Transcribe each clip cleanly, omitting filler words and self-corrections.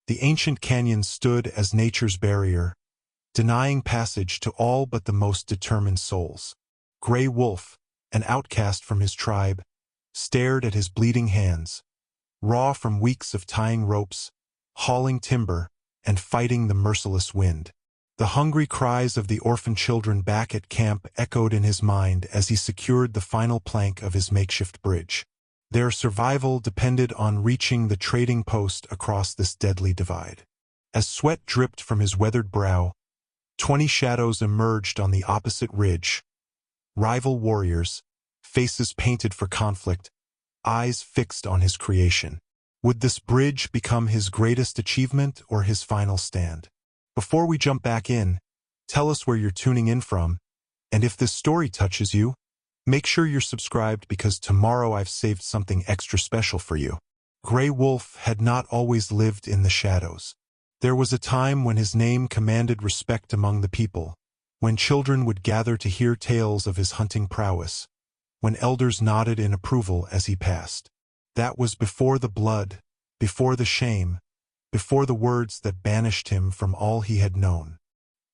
The ancient canyon stood as nature's barrier, denying passage to all but the most determined souls. Gray Wolf, an outcast from his tribe, stared at his bleeding hands, raw from weeks of tying ropes, hauling timber, and fighting the merciless wind. The hungry cries of the orphaned children back at camp echoed in his mind as he secured the final plank of his makeshift bridge. Their survival depended on reaching the trading post across this deadly divide. As sweat dripped from his weathered brow, 20 shadows emerged on the opposite ridge. Rival warriors, faces painted for conflict, eyes fixed on his creation. Would this bridge become his greatest achievement or his final stand? Before we jump back in, tell us where you're tuning in from, and if this story touches you, make sure you're subscribed because tomorrow I've saved something extra special for you. Gray Wolf had not always lived in the shadows. There was a time when his name commanded respect among the people, when children would gather to hear tales of his hunting prowess, when elders nodded in approval as he passed. That was before the blood, before the shame, before the words that banished him from all he had known.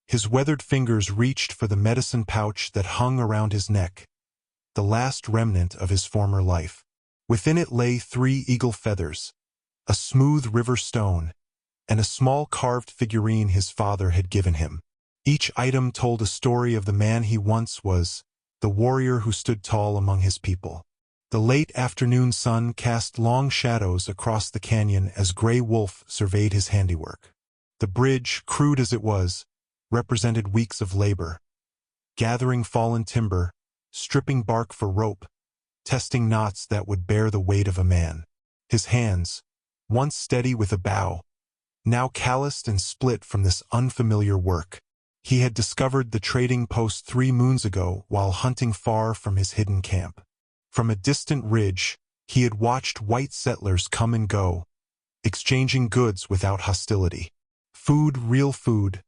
His weathered fingers reached for the medicine pouch that hung around his neck, the last remnant of his former life. Within it lay 3 eagle feathers, a smooth river stone, and a small carved figurine his father had given him. Each item told a story of the man he once was, the warrior who stood tall among his people. The late afternoon sun cast long shadows across the canyon as Gray Wolf surveyed his handiwork. The bridge, crude as it was, represented weeks of labor, gathering fallen timber, stripping bark for rope, testing knots that would bear the weight of a man. His hands, once steady with a bow, now calloused and split from this unfamiliar work. He had discovered the trading post 3 moons ago while hunting far from his hidden camp. From a distant ridge, he had watched white settlers come and go, exchanging goods without hostility. Food, real food,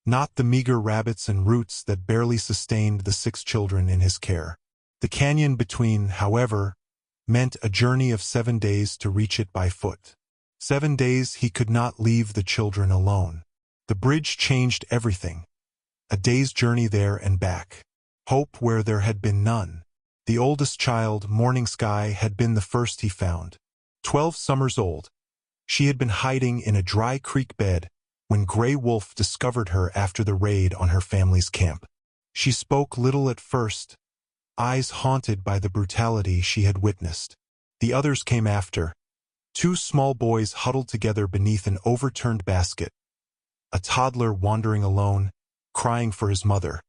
not the meager rabbits and roots that barely sustained the 6 children in his care. The canyon between, however, meant a journey of 7 days to reach it by foot. 7 days he could not leave the children alone. The bridge changed everything. A day's journey there and back. Hope where there had been none. The oldest child, Morning Sky, had been the first he found. 12 summers old, she had been hiding in a dry creek bed when Gray Wolf discovered her after the raid on her family's camp. She spoke little at first, eyes haunted by the brutality she had witnessed. The others came after. 2 small boys huddled together beneath an overturned basket. A toddler wandering alone, crying for his mother.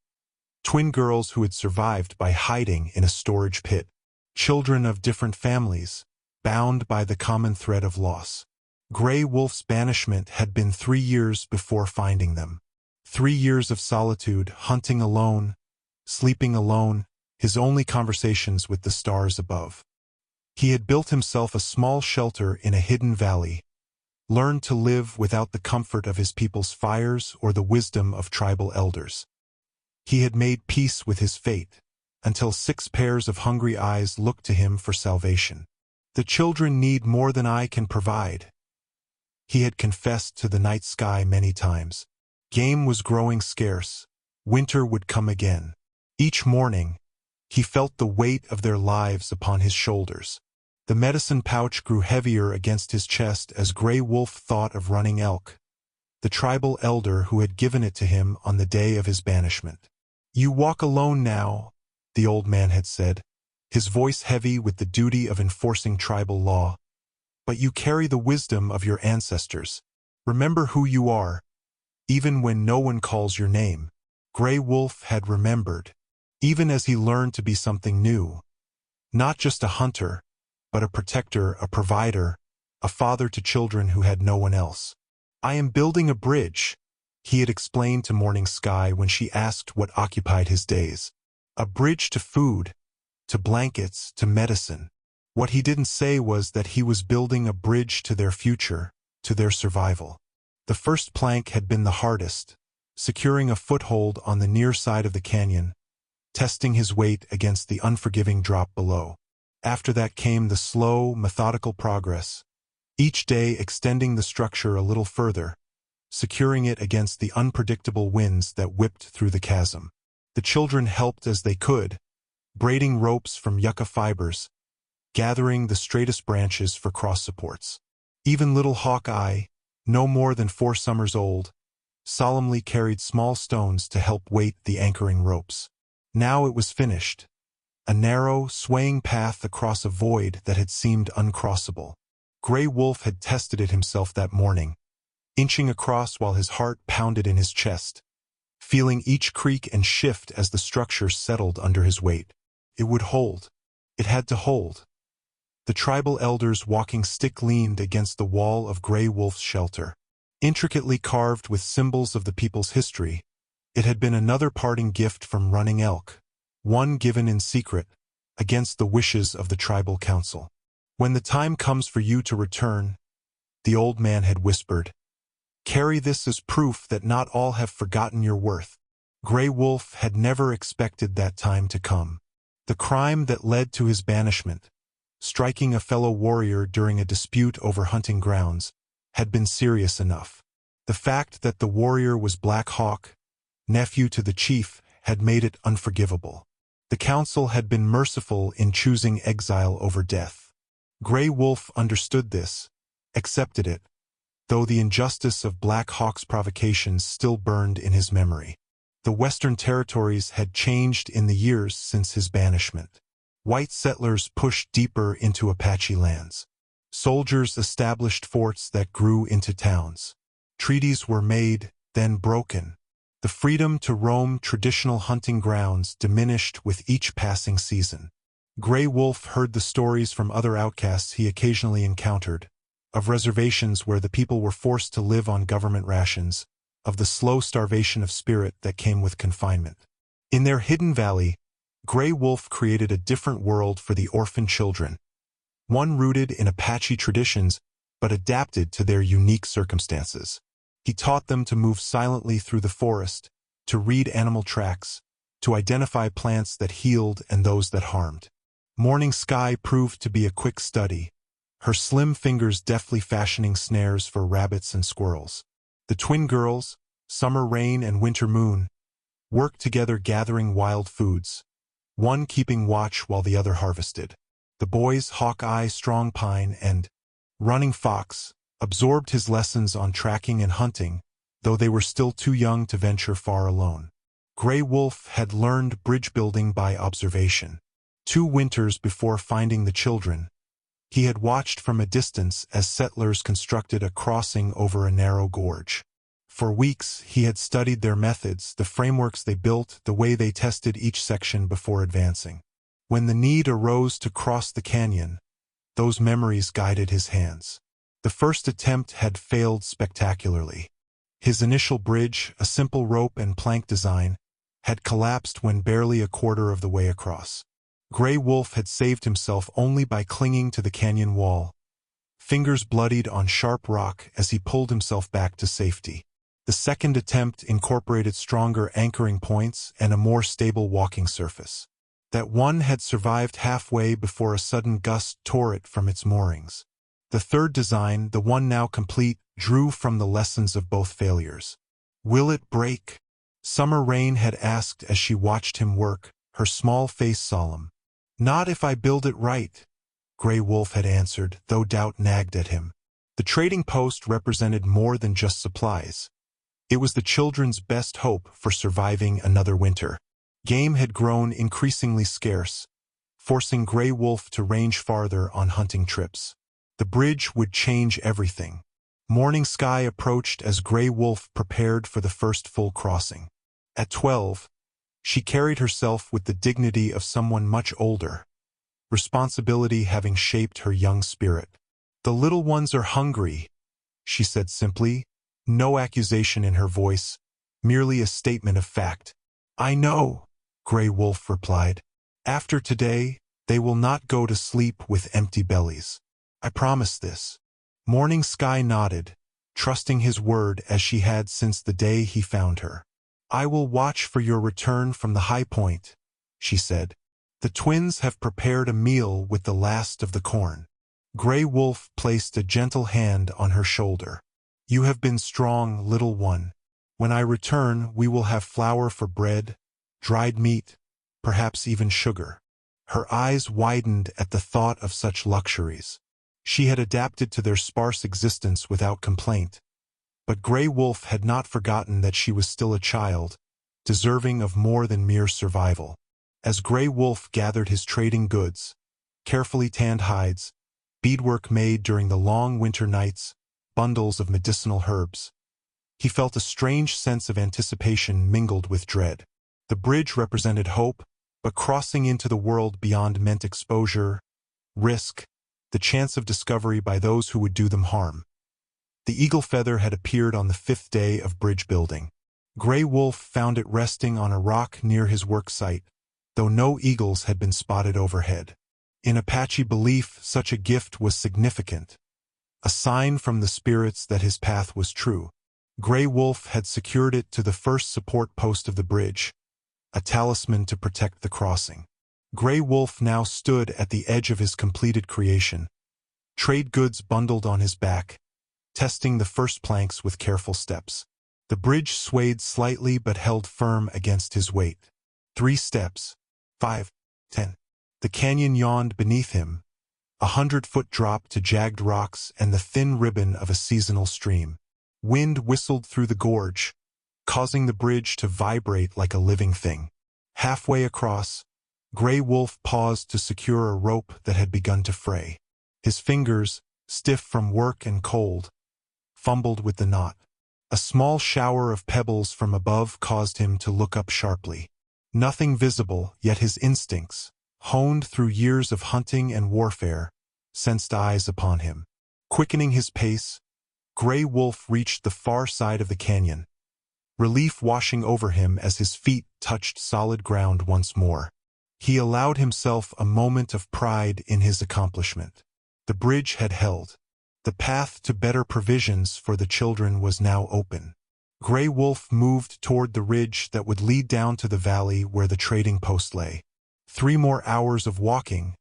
Twin girls who had survived by hiding in a storage pit. Children of different families, bound by the common thread of loss. Gray Wolf's banishment had been 3 years before finding them. 3 years of solitude, hunting alone, sleeping alone, his only conversations with the stars above. He had built himself a small shelter in a hidden valley, learned to live without the comfort of his people's fires or the wisdom of tribal elders. He had made peace with his fate, until 6 pairs of hungry eyes looked to him for salvation. The children need more than I can provide. He had confessed to the night sky many times. Game was growing scarce. Winter would come again. Each morning, he felt the weight of their lives upon his shoulders. The medicine pouch grew heavier against his chest as Gray Wolf thought of Running Elk, the tribal elder who had given it to him on the day of his banishment. "You walk alone now," the old man had said, his voice heavy with the duty of enforcing tribal law. "But you carry the wisdom of your ancestors. Remember who you are, even when no one calls your name." Gray Wolf had remembered, even as he learned to be something new. Not just a hunter, but a protector, a provider, a father to children who had no one else. "I am building a bridge," he had explained to Morning Sky when she asked what occupied his days. "A bridge to food, to blankets, to medicine." What he didn't say was that he was building a bridge to their future, to their survival. The first plank had been the hardest, securing a foothold on the near side of the canyon, testing his weight against the unforgiving drop below. After that came the slow, methodical progress, each day extending the structure a little further, securing it against the unpredictable winds that whipped through the chasm. The children helped as they could, braiding ropes from yucca fibers, gathering the straightest branches for cross supports. Even little Hawkeye, no more than 4 summers old, solemnly carried small stones to help weight the anchoring ropes. Now it was finished, a narrow, swaying path across a void that had seemed uncrossable. Gray Wolf had tested it himself that morning, inching across while his heart pounded in his chest, feeling each creak and shift as the structure settled under his weight. It would hold. It had to hold. The tribal elders' walking stick leaned against the wall of Gray Wolf's shelter. Intricately carved with symbols of the people's history, it had been another parting gift from Running Elk, one given in secret, against the wishes of the tribal council. "When the time comes for you to return," the old man had whispered, "carry this as proof that not all have forgotten your worth." Gray Wolf had never expected that time to come. The crime that led to his banishment, striking a fellow warrior during a dispute over hunting grounds, had been serious enough. The fact that the warrior was Black Hawk, nephew to the chief, had made it unforgivable. The council had been merciful in choosing exile over death. Gray Wolf understood this, accepted it, though the injustice of Black Hawk's provocations still burned in his memory. The Western Territories had changed in the years since his banishment. White settlers pushed deeper into Apache lands. Soldiers established forts that grew into towns. Treaties were made, then broken. The freedom to roam traditional hunting grounds diminished with each passing season. Gray Wolf heard the stories from other outcasts he occasionally encountered, of reservations where the people were forced to live on government rations, of the slow starvation of spirit that came with confinement. In their hidden valley, Gray Wolf created a different world for the orphan children, one rooted in Apache traditions but adapted to their unique circumstances. He taught them to move silently through the forest, to read animal tracks, to identify plants that healed and those that harmed. Morning Sky proved to be a quick study, her slim fingers deftly fashioning snares for rabbits and squirrels. The twin girls, Summer Rain and Winter Moon, worked together gathering wild foods, one keeping watch while the other harvested. The boys, Hawkeye, Strong Pine, and Running Fox, absorbed his lessons on tracking and hunting, though they were still too young to venture far alone. Gray Wolf had learned bridge building by observation. 2 winters before finding the children, he had watched from a distance as settlers constructed a crossing over a narrow gorge. For weeks, he had studied their methods, the frameworks they built, the way they tested each section before advancing. When the need arose to cross the canyon, those memories guided his hands. The first attempt had failed spectacularly. His initial bridge, a simple rope and plank design, had collapsed when barely a quarter of the way across. Gray Wolf had saved himself only by clinging to the canyon wall, fingers bloodied on sharp rock as he pulled himself back to safety. The second attempt incorporated stronger anchoring points and a more stable walking surface. That one had survived halfway before a sudden gust tore it from its moorings. The third design, the one now complete, drew from the lessons of both failures. "Will it break?" Summer Rain had asked as she watched him work, her small face solemn. "Not if I build it right," Gray Wolf had answered, though doubt nagged at him. The trading post represented more than just supplies. It was the children's best hope for surviving another winter. Game had grown increasingly scarce, forcing Gray Wolf to range farther on hunting trips. The bridge would change everything. Morning Sky approached as Gray Wolf prepared for the first full crossing. At 12, she carried herself with the dignity of someone much older, responsibility having shaped her young spirit. "The little ones are hungry," she said simply, no accusation in her voice, merely a statement of fact. "I know," Gray Wolf replied. "After today, they will not go to sleep with empty bellies. I promise this." Morning Sky nodded, trusting his word as she had since the day he found her. "I will watch for your return from the high point," she said. "The twins have prepared a meal with the last of the corn." Gray Wolf placed a gentle hand on her shoulder. You have been strong, little one. When I return, we will have flour for bread, dried meat, perhaps even sugar. Her eyes widened at the thought of such luxuries. She had adapted to their sparse existence without complaint. But Gray Wolf had not forgotten that she was still a child, deserving of more than mere survival. As Gray Wolf gathered his trading goods, carefully tanned hides, beadwork made during the long winter nights, bundles of medicinal herbs, he felt a strange sense of anticipation mingled with dread. The bridge represented hope, but crossing into the world beyond meant exposure, risk, the chance of discovery by those who would do them harm. The eagle feather had appeared on the 5th day of bridge building. Gray Wolf found it resting on a rock near his work site, though no eagles had been spotted overhead. In Apache belief, such a gift was significant, a sign from the spirits that his path was true. Gray Wolf had secured it to the first support post of the bridge, a talisman to protect the crossing. Gray Wolf now stood at the edge of his completed creation, trade goods bundled on his back, testing the first planks with careful steps. The bridge swayed slightly but held firm against his weight. 3 steps. 5. 10. The canyon yawned beneath him, 100-foot drop to jagged rocks and the thin ribbon of a seasonal stream. Wind whistled through the gorge, causing the bridge to vibrate like a living thing. Halfway across, Gray Wolf paused to secure a rope that had begun to fray. His fingers, stiff from work and cold, fumbled with the knot. A small shower of pebbles from above caused him to look up sharply. Nothing visible, yet his instincts, honed through years of hunting and warfare, sensed eyes upon him. Quickening his pace, Gray Wolf reached the far side of the canyon, relief washing over him as his feet touched solid ground once more. He allowed himself a moment of pride in his accomplishment. The bridge had held. The path to better provisions for the children was now open. Gray Wolf moved toward the ridge that would lead down to the valley where the trading post lay. 3 more hours of walking,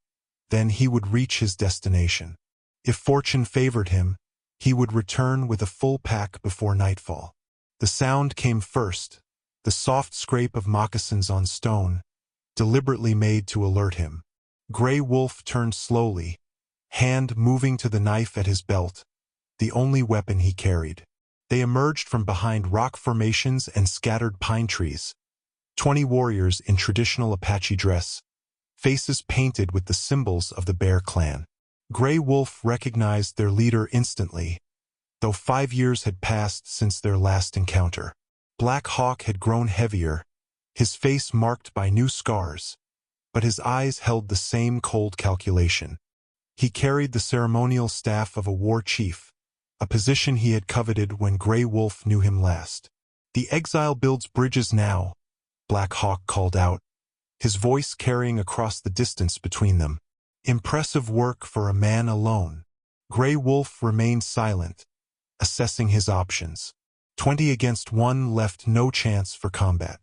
then he would reach his destination. If fortune favored him, he would return with a full pack before nightfall. The sound came first, the soft scrape of moccasins on stone, deliberately made to alert him. Gray Wolf turned slowly, hand moving to the knife at his belt, the only weapon he carried. They emerged from behind rock formations and scattered pine trees. 20 warriors in traditional Apache dress, faces painted with the symbols of the Bear clan. Gray Wolf recognized their leader instantly, though 5 years had passed since their last encounter. Black Hawk had grown heavier, his face marked by new scars, but his eyes held the same cold calculation. He carried the ceremonial staff of a war chief, a position he had coveted when Gray Wolf knew him last. "The exile builds bridges now," Black Hawk called out, his voice carrying across the distance between them. Impressive work for a man alone. Gray Wolf remained silent, assessing his options. 20 against 1 left no chance for combat.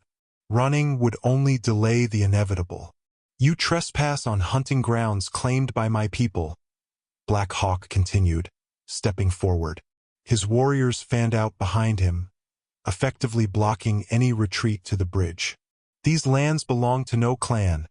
Running would only delay the inevitable. "You trespass on hunting grounds claimed by my people," Black Hawk continued, stepping forward. His warriors fanned out behind him, effectively blocking any retreat to the bridge. "These lands belong to no clan,"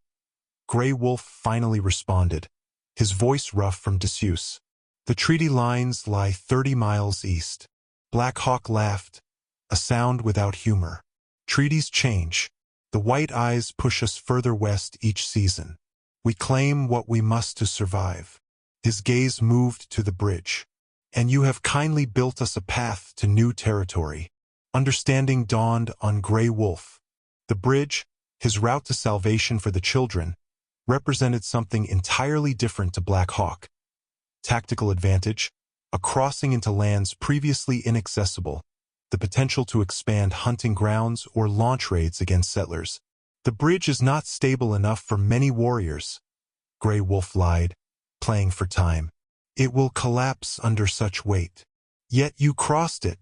Gray Wolf finally responded, his voice rough from disuse. "The treaty lines lie 30 miles east." Black Hawk laughed, a sound without humor. "Treaties change. The white eyes push us further west each season. We claim what we must to survive." His gaze moved to the bridge. "And you have kindly built us a path to new territory." Understanding dawned on Gray Wolf. The bridge, his route to salvation for the children, represented something entirely different to Black Hawk. Tactical advantage, a crossing into lands previously inaccessible, the potential to expand hunting grounds or launch raids against settlers. "The bridge is not stable enough for many warriors," Gray Wolf lied, playing for time. "It will collapse under such weight." "Yet you crossed it,"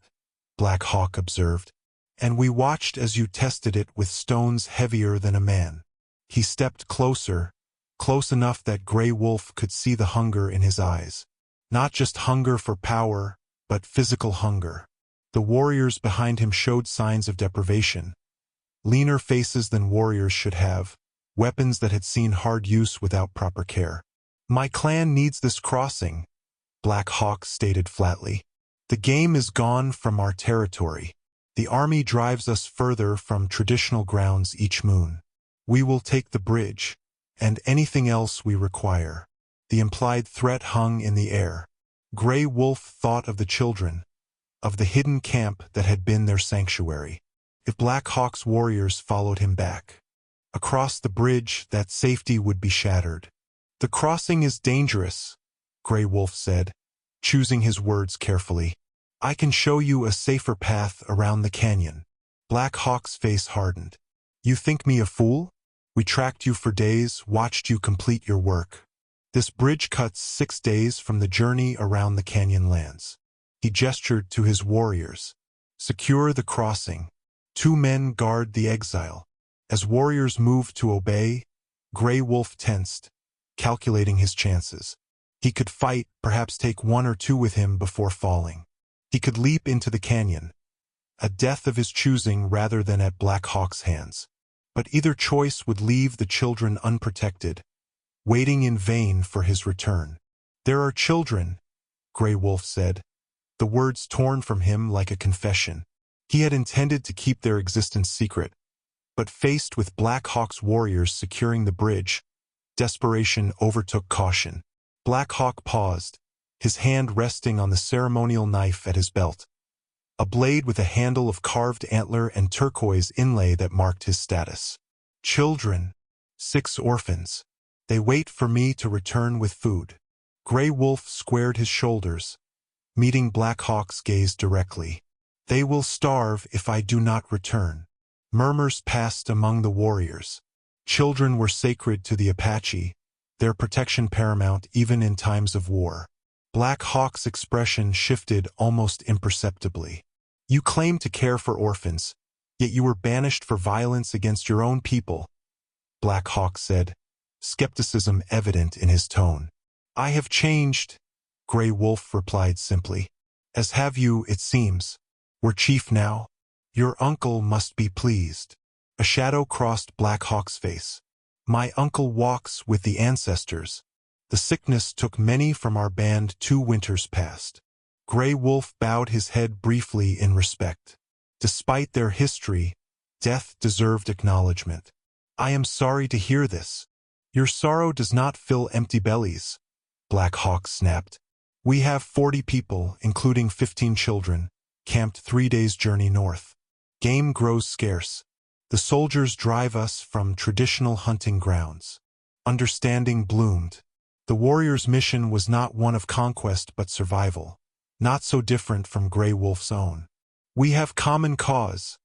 Black Hawk observed, "and we watched as you tested it with stones heavier than a man." He stepped closer, close enough that Gray Wolf could see the hunger in his eyes. Not just hunger for power, but physical hunger. The warriors behind him showed signs of deprivation. Leaner faces than warriors should have, weapons that had seen hard use without proper care. "My clan needs this crossing," Black Hawk stated flatly. "The game is gone from our territory. The army drives us further from traditional grounds each moon. We will take the bridge, and anything else we require." The implied threat hung in the air. Grey Wolf thought of the children, of the hidden camp that had been their sanctuary. If Black Hawk's warriors followed him back across the bridge, that safety would be shattered. "The crossing is dangerous," Grey Wolf said, choosing his words carefully. "I can show you a safer path around the canyon." Black Hawk's face hardened. "You think me a fool? We tracked you for days, watched you complete your work. This bridge cuts 6 days from the journey around the canyon lands." He gestured to his warriors. "Secure the crossing. 2 men guard the exile." As warriors moved to obey, Grey Wolf tensed, calculating his chances. He could fight, perhaps take 1 or 2 with him before falling. He could leap into the canyon, a death of his choosing rather than at Black Hawk's hands. But either choice would leave the children unprotected, waiting in vain for his return. "There are children," Grey Wolf said, the words torn from him like a confession. He had intended to keep their existence secret, but faced with Black Hawk's warriors securing the bridge, desperation overtook caution. Black Hawk paused, his hand resting on the ceremonial knife at his belt, a blade with a handle of carved antler and turquoise inlay that marked his status. "Children, 6 orphans. They wait for me to return with food." Grey Wolf squared his shoulders, meeting Black Hawk's gaze directly. "They will starve if I do not return." Murmurs passed among the warriors. Children were sacred to the Apache, their protection paramount even in times of war. Black Hawk's expression shifted almost imperceptibly. "You claim to care for orphans, yet you were banished for violence against your own people," Black Hawk said, skepticism evident in his tone. "I have changed," Grey Wolf replied simply. "As have you, it seems. We're chief now. Your uncle must be pleased." A shadow crossed Black Hawk's face. "My uncle walks with the ancestors. The sickness took many from our band 2 winters past." Grey Wolf bowed his head briefly in respect. Despite their history, death deserved acknowledgement. "I am sorry to hear this." "Your sorrow does not fill empty bellies," Black Hawk snapped. "We have 40 people, including 15 children, camped 3 days' journey north. Game grows scarce. The soldiers drive us from traditional hunting grounds." Understanding bloomed. The warrior's mission was not one of conquest but survival, not so different from Grey Wolf's own. "We have common cause,"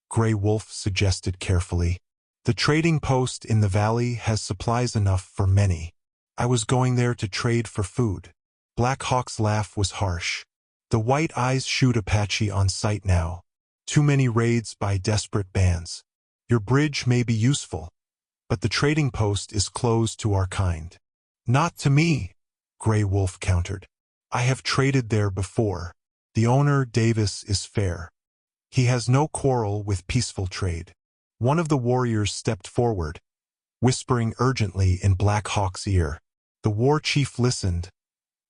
Grey Wolf suggested carefully. "The trading post in the valley has supplies enough for many. I was going there to trade for food." Black Hawk's laugh was harsh. The white eyes shoot Apache on sight now. Too many raids by desperate bands. "Your bridge may be useful, but the trading post is closed to our kind." "Not to me," Grey Wolf countered. "I have traded there before. The owner, Davis, is fair. He has no quarrel with peaceful trade." One of the warriors stepped forward, whispering urgently in Black Hawk's ear. The war chief listened,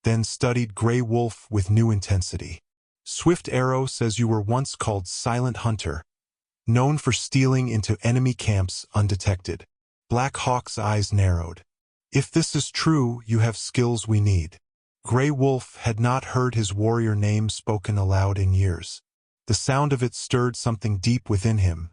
then studied Grey Wolf with new intensity. "Swift Arrow says you were once called Silent Hunter, known for stealing into enemy camps undetected." Black Hawk's eyes narrowed. "If this is true, you have skills we need." Grey Wolf had not heard his warrior name spoken aloud in years. The sound of it stirred something deep within him.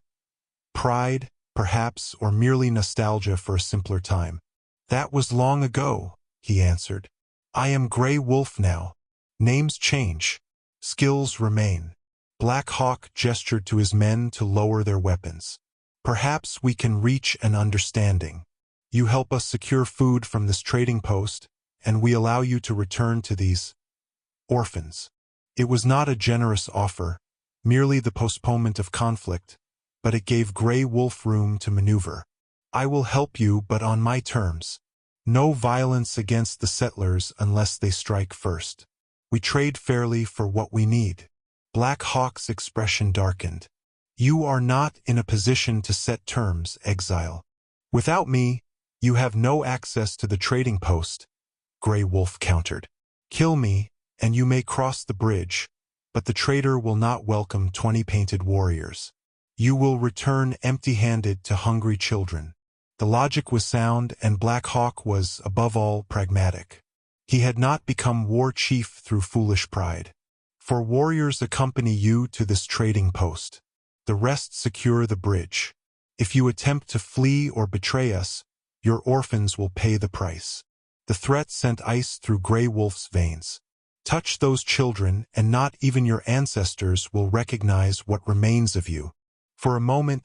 Pride, perhaps, or merely nostalgia for a simpler time. "That was long ago," he answered. "I am Grey Wolf now. Names change. Skills remain." Black Hawk gestured to his men to lower their weapons. "Perhaps we can reach an understanding. You help us secure food from this trading post, and we allow you to return to these orphans." It was not a generous offer, merely the postponement of conflict, but it gave Grey Wolf room to maneuver. "I will help you, but on my terms. No violence against the settlers unless they strike first. We trade fairly for what we need. Black Hawk's expression darkened. You are not in a position to set terms, exile. Without me, you have no access to the trading post, Grey Wolf countered. Kill me, and you may cross the bridge, but the trader will not welcome 20 painted warriors. You will return empty-handed to hungry children. The logic was sound, and Black Hawk was, above all, pragmatic. He had not become war chief through foolish pride. For warriors accompany you to this trading post. The rest secure the bridge. If you attempt to flee or betray us, your orphans will pay the price. The threat sent ice through Grey Wolf's veins. Touch those children, and not even your ancestors will recognize what remains of you. For a moment,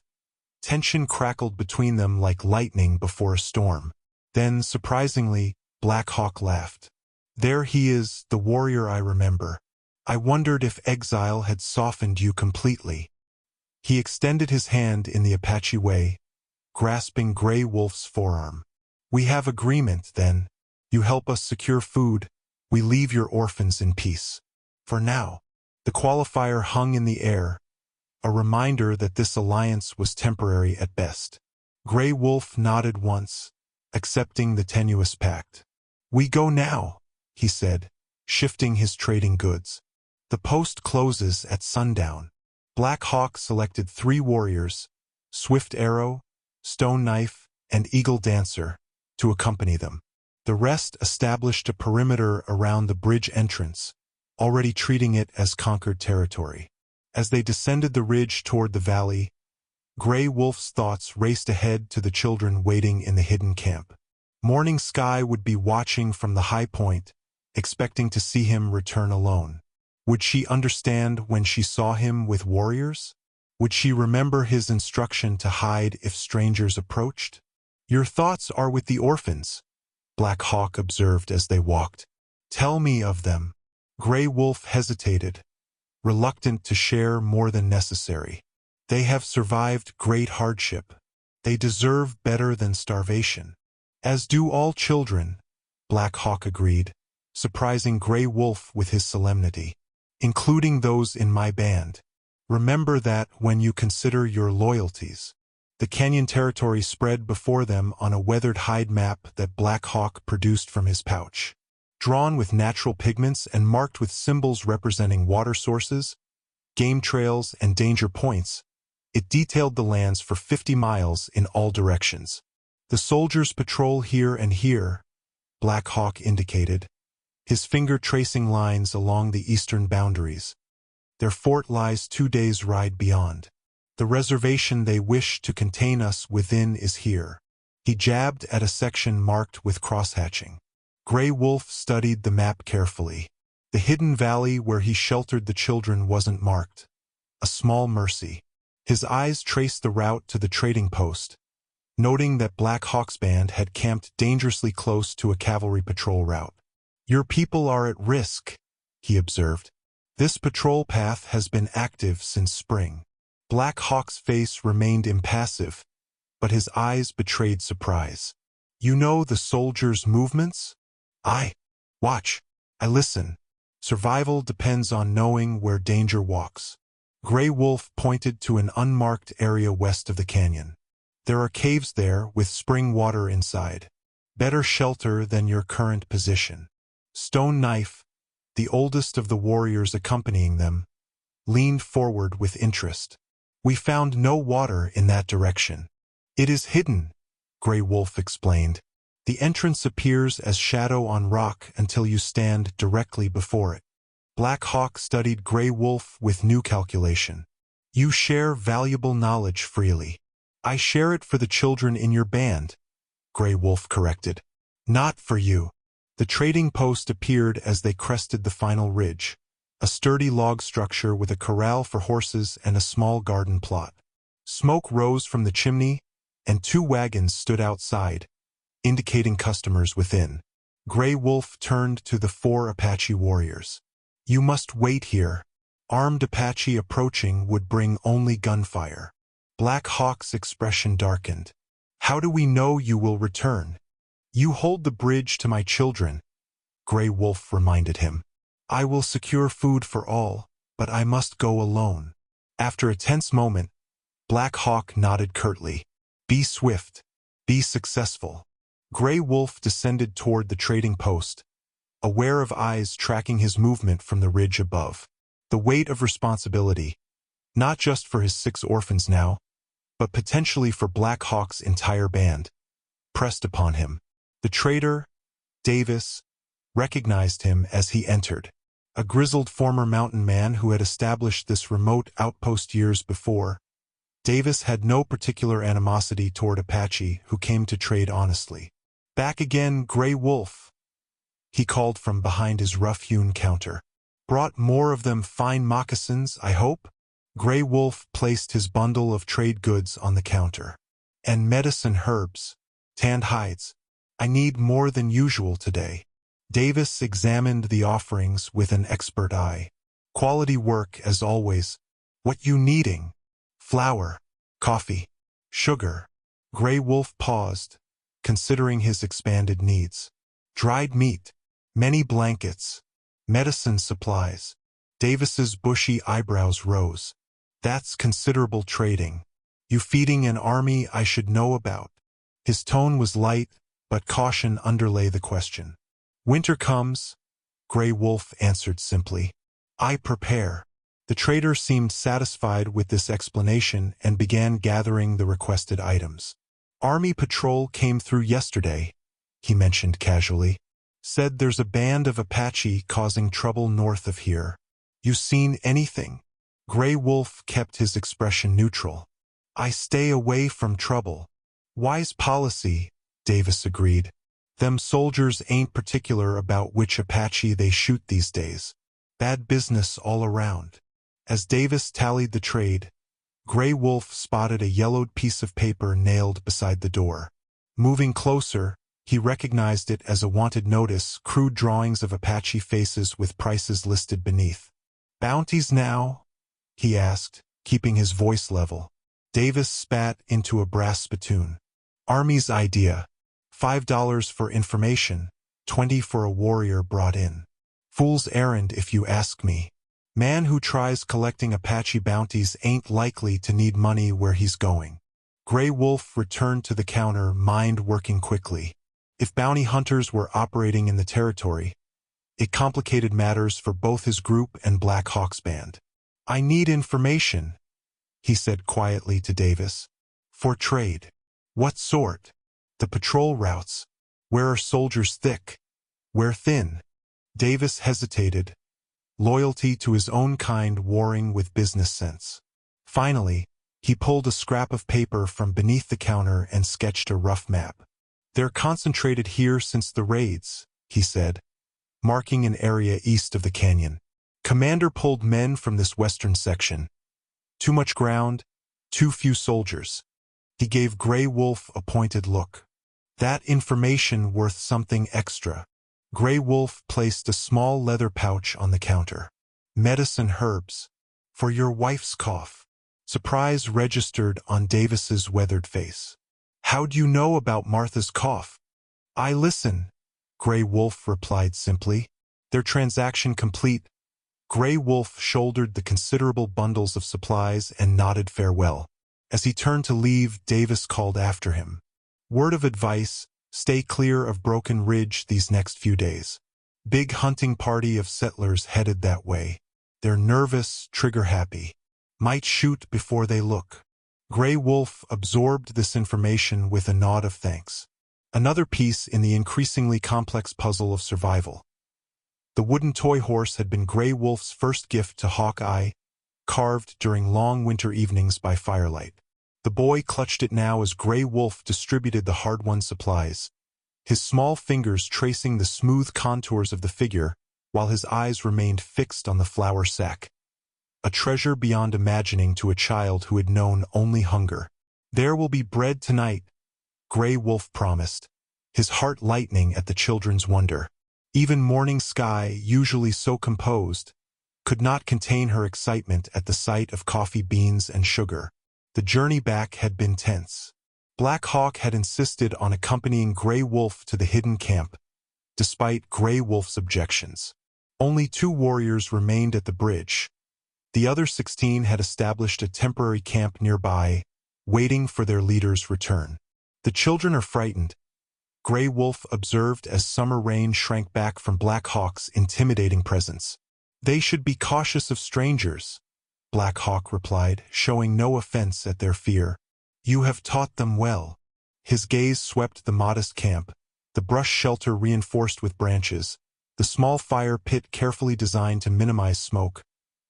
tension crackled between them like lightning before a storm. Then, surprisingly, Black Hawk laughed. There he is, the warrior I remember. I wondered if exile had softened you completely. He extended his hand in the Apache way, grasping Grey Wolf's forearm. We have agreement, then. You help us secure food, we leave your orphans in peace. For now. The qualifier hung in the air, a reminder that this alliance was temporary at best. Grey Wolf nodded once, accepting the tenuous pact. We go now, he said, shifting his trading goods. The post closes at sundown. Black Hawk selected 3 warriors, Swift Arrow, Stone Knife, and Eagle Dancer, to accompany them. The rest established a perimeter around the bridge entrance, already treating it as conquered territory. As they descended the ridge toward the valley, Grey Wolf's thoughts raced ahead to the children waiting in the hidden camp. Morning Sky would be watching from the high point, expecting to see him return alone. Would she understand when she saw him with warriors? Would she remember his instruction to hide if strangers approached? Your thoughts are with the orphans, Black Hawk observed as they walked. Tell me of them. Grey Wolf hesitated, reluctant to share more than necessary. They have survived great hardship. They deserve better than starvation. As do all children, Black Hawk agreed, surprising Grey Wolf with his solemnity. Including those in my band. Remember that when you consider your loyalties. The canyon territory spread before them on a weathered hide map that Black Hawk produced from his pouch. Drawn with natural pigments and marked with symbols representing water sources, game trails, and danger points, it detailed the lands for 50 miles in all directions. The soldiers patrol here and here, Black Hawk indicated, his finger tracing lines along the eastern boundaries. Their fort lies 2 days' ride beyond. The reservation they wish to contain us within is here. He jabbed at a section marked with crosshatching. Grey Wolf studied the map carefully. The hidden valley where he sheltered the children wasn't marked. A small mercy. His eyes traced the route to the trading post, noting that Black Hawk's band had camped dangerously close to a cavalry patrol route. Your people are at risk, he observed. This patrol path has been active since spring. Black Hawk's face remained impassive, but his eyes betrayed surprise. You know the soldiers' movements? I watch. I listen. Survival depends on knowing where danger walks. Grey Wolf pointed to an unmarked area west of the canyon. There are caves there with spring water inside. Better shelter than your current position. Stone Knife, the oldest of the warriors accompanying them, leaned forward with interest. We found no water in that direction. It is hidden, Grey Wolf explained. The entrance appears as shadow on rock until you stand directly before it. Black Hawk studied Grey Wolf with new calculation. You share valuable knowledge freely. I share it for the children in your band, Grey Wolf corrected. Not for you. The trading post appeared as they crested the final ridge, a sturdy log structure with a corral for horses and a small garden plot. Smoke rose from the chimney, and 2 wagons stood outside, indicating customers within. Grey Wolf turned to the 4 Apache warriors. You must wait here. Armed Apache approaching would bring only gunfire. Black Hawk's expression darkened. How do we know you will return? You hold the bridge to my children, Grey Wolf reminded him. I will secure food for all, but I must go alone. After a tense moment, Black Hawk nodded curtly. Be swift. Be successful. Grey Wolf descended toward the trading post, aware of eyes tracking his movement from the ridge above. The weight of responsibility, not just for his 6 orphans now, but potentially for Black Hawk's entire band, pressed upon him. The trader, Davis, recognized him as he entered. A grizzled former mountain man who had established this remote outpost years before, Davis had no particular animosity toward Apache who came to trade honestly. Back again, Grey Wolf, he called from behind his rough-hewn counter. Brought more of them fine moccasins, I hope? Grey Wolf placed his bundle of trade goods on the counter. And medicine herbs. Tanned hides. I need more than usual today. Davis examined the offerings with an expert eye. Quality work as always. What you needing? Flour, coffee, sugar. Grey Wolf paused, considering his expanded needs. Dried meat, many blankets, medicine supplies. Davis's bushy eyebrows rose. That's considerable trading. You feeding an army I should know about? His tone was light, but caution underlay the question. Winter comes, Grey Wolf answered simply. I prepare. The trader seemed satisfied with this explanation and began gathering the requested items. Army patrol came through yesterday, he mentioned casually. Said there's a band of Apache causing trouble north of here. You seen anything? Grey Wolf kept his expression neutral. I stay away from trouble. Wise policy, Davis agreed. Them soldiers ain't particular about which Apache they shoot these days. Bad business all around. As Davis tallied the trade, Grey Wolf spotted a yellowed piece of paper nailed beside the door. Moving closer, he recognized it as a wanted notice, crude drawings of Apache faces with prices listed beneath. Bounties now? He asked, keeping his voice level. Davis spat into a brass spittoon. Army's idea. $5 for information, $20 for a warrior brought in. Fool's errand if you ask me. Man who tries collecting Apache bounties ain't likely to need money where he's going. Grey Wolf returned to the counter, mind working quickly. If bounty hunters were operating in the territory, it complicated matters for both his group and Black Hawk's band. I need information, he said quietly to Davis. For trade. What sort? The patrol routes. Where are soldiers thick? Where thin? Davis hesitated, loyalty to his own kind warring with business sense. Finally, he pulled a scrap of paper from beneath the counter and sketched a rough map. They're concentrated here since the raids, he said, marking an area east of the canyon. Commander pulled men from this western section. Too much ground, too few soldiers. He gave Grey Wolf a pointed look. That information worth something extra. Grey Wolf placed a small leather pouch on the counter. Medicine herbs. For your wife's cough. Surprise registered on Davis's weathered face. How'd you know about Martha's cough? I listen, Grey Wolf replied simply. Their transaction complete, Grey Wolf shouldered the considerable bundles of supplies and nodded farewell. As he turned to leave, Davis called after him. Word of advice, stay clear of Broken Ridge these next few days. Big hunting party of settlers headed that way. They're nervous, trigger-happy. Might shoot before they look. Grey Wolf absorbed this information with a nod of thanks. Another piece in the increasingly complex puzzle of survival. The wooden toy horse had been Grey Wolf's first gift to Hawkeye, carved during long winter evenings by firelight. The boy clutched it now as Grey Wolf distributed the hard-won supplies, his small fingers tracing the smooth contours of the figure while his eyes remained fixed on the flour sack. A treasure beyond imagining to a child who had known only hunger. There will be bread tonight, Grey Wolf promised, his heart lightening at the children's wonder. Even Morning Sky, usually so composed, could not contain her excitement at the sight of coffee beans and sugar. The journey back had been tense. Black Hawk had insisted on accompanying Grey Wolf to the hidden camp, despite Grey Wolf's objections. Only 2 warriors remained at the bridge. The other 16 had established a temporary camp nearby, waiting for their leader's return. The children are frightened, Grey Wolf observed as Summer Rain shrank back from Black Hawk's intimidating presence. They should be cautious of strangers, Black Hawk replied, showing no offense at their fear. You have taught them well. His gaze swept the modest camp, the brush shelter reinforced with branches, the small fire pit carefully designed to minimize smoke,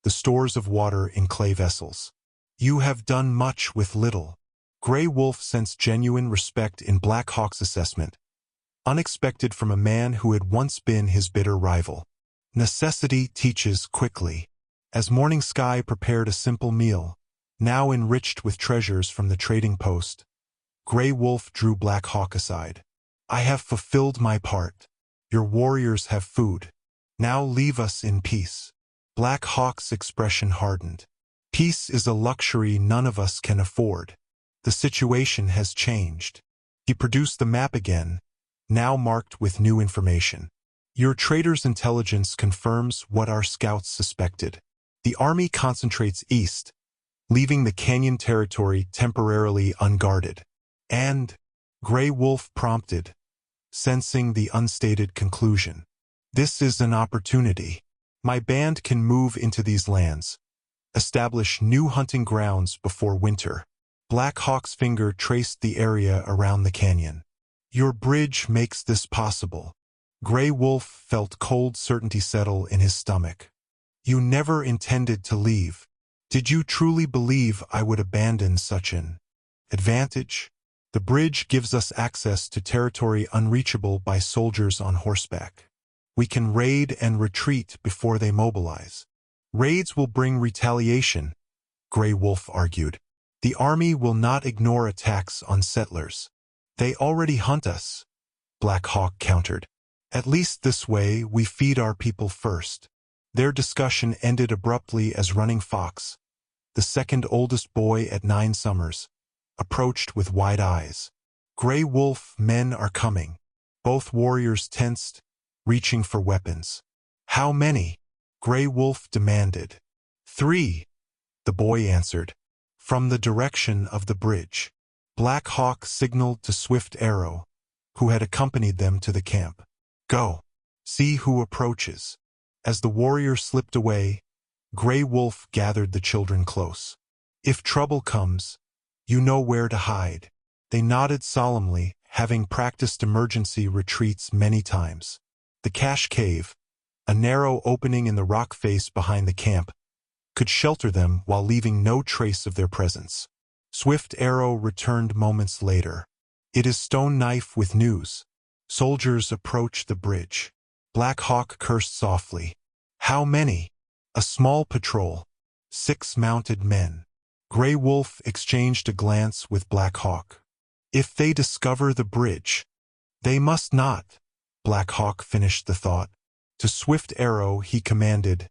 the stores of water in clay vessels. You have done much with little. Grey Wolf sensed genuine respect in Black Hawk's assessment, unexpected from a man who had once been his bitter rival. Necessity teaches quickly. As Morning Sky prepared a simple meal, now enriched with treasures from the trading post, Grey Wolf drew Black Hawk aside. I have fulfilled my part. Your warriors have food. Now leave us in peace. Black Hawk's expression hardened. Peace is a luxury none of us can afford. The situation has changed. He produced the map again, now marked with new information. Your trader's intelligence confirms what our scouts suspected. The army concentrates east, leaving the canyon territory temporarily unguarded. And, Grey Wolf prompted, sensing the unstated conclusion. This is an opportunity. My band can move into these lands, establish new hunting grounds before winter. Black Hawk's finger traced the area around the canyon. Your bridge makes this possible. Grey Wolf felt cold certainty settle in his stomach. You never intended to leave. Did you truly believe I would abandon such an advantage? The bridge gives us access to territory unreachable by soldiers on horseback. We can raid and retreat before they mobilize. Raids will bring retaliation, Grey Wolf argued. The army will not ignore attacks on settlers. They already hunt us, Black Hawk countered. At least this way we feed our people first. Their discussion ended abruptly as Running Fox, the second oldest boy at 9 summers, approached with wide eyes. Grey Wolf, men are coming. Both warriors tensed, reaching for weapons. How many? Grey Wolf demanded. 3, the boy answered. From the direction of the bridge. Black Hawk signaled to Swift Arrow, who had accompanied them to the camp. Go. See who approaches. As the warrior slipped away, Grey Wolf gathered the children close. If trouble comes, you know where to hide. They nodded solemnly, having practiced emergency retreats many times. The cache cave, a narrow opening in the rock face behind the camp, could shelter them while leaving no trace of their presence. Swift Arrow returned moments later. It is Stone Knife with news. Soldiers approach the bridge. Black Hawk cursed softly. How many? A small patrol. 6 mounted men. Grey Wolf exchanged a glance with Black Hawk. If they discover the bridge. They must not. Black Hawk finished the thought. To Swift Arrow he commanded,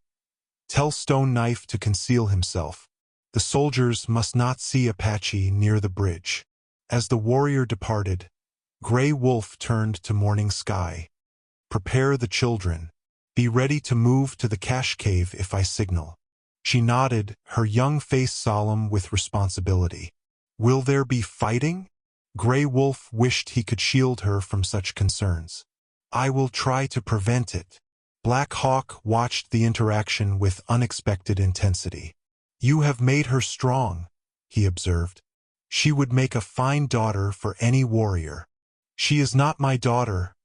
tell Stone Knife to conceal himself. The soldiers must not see Apache near the bridge. As the warrior departed, Grey Wolf turned to Morning Sky. Prepare the children. Be ready to move to the cache cave if I signal. She nodded, her young face solemn with responsibility. Will there be fighting? Grey Wolf wished he could shield her from such concerns. I will try to prevent it. Black Hawk watched the interaction with unexpected intensity. You have made her strong, he observed. She would make a fine daughter for any warrior. She is not my daughter,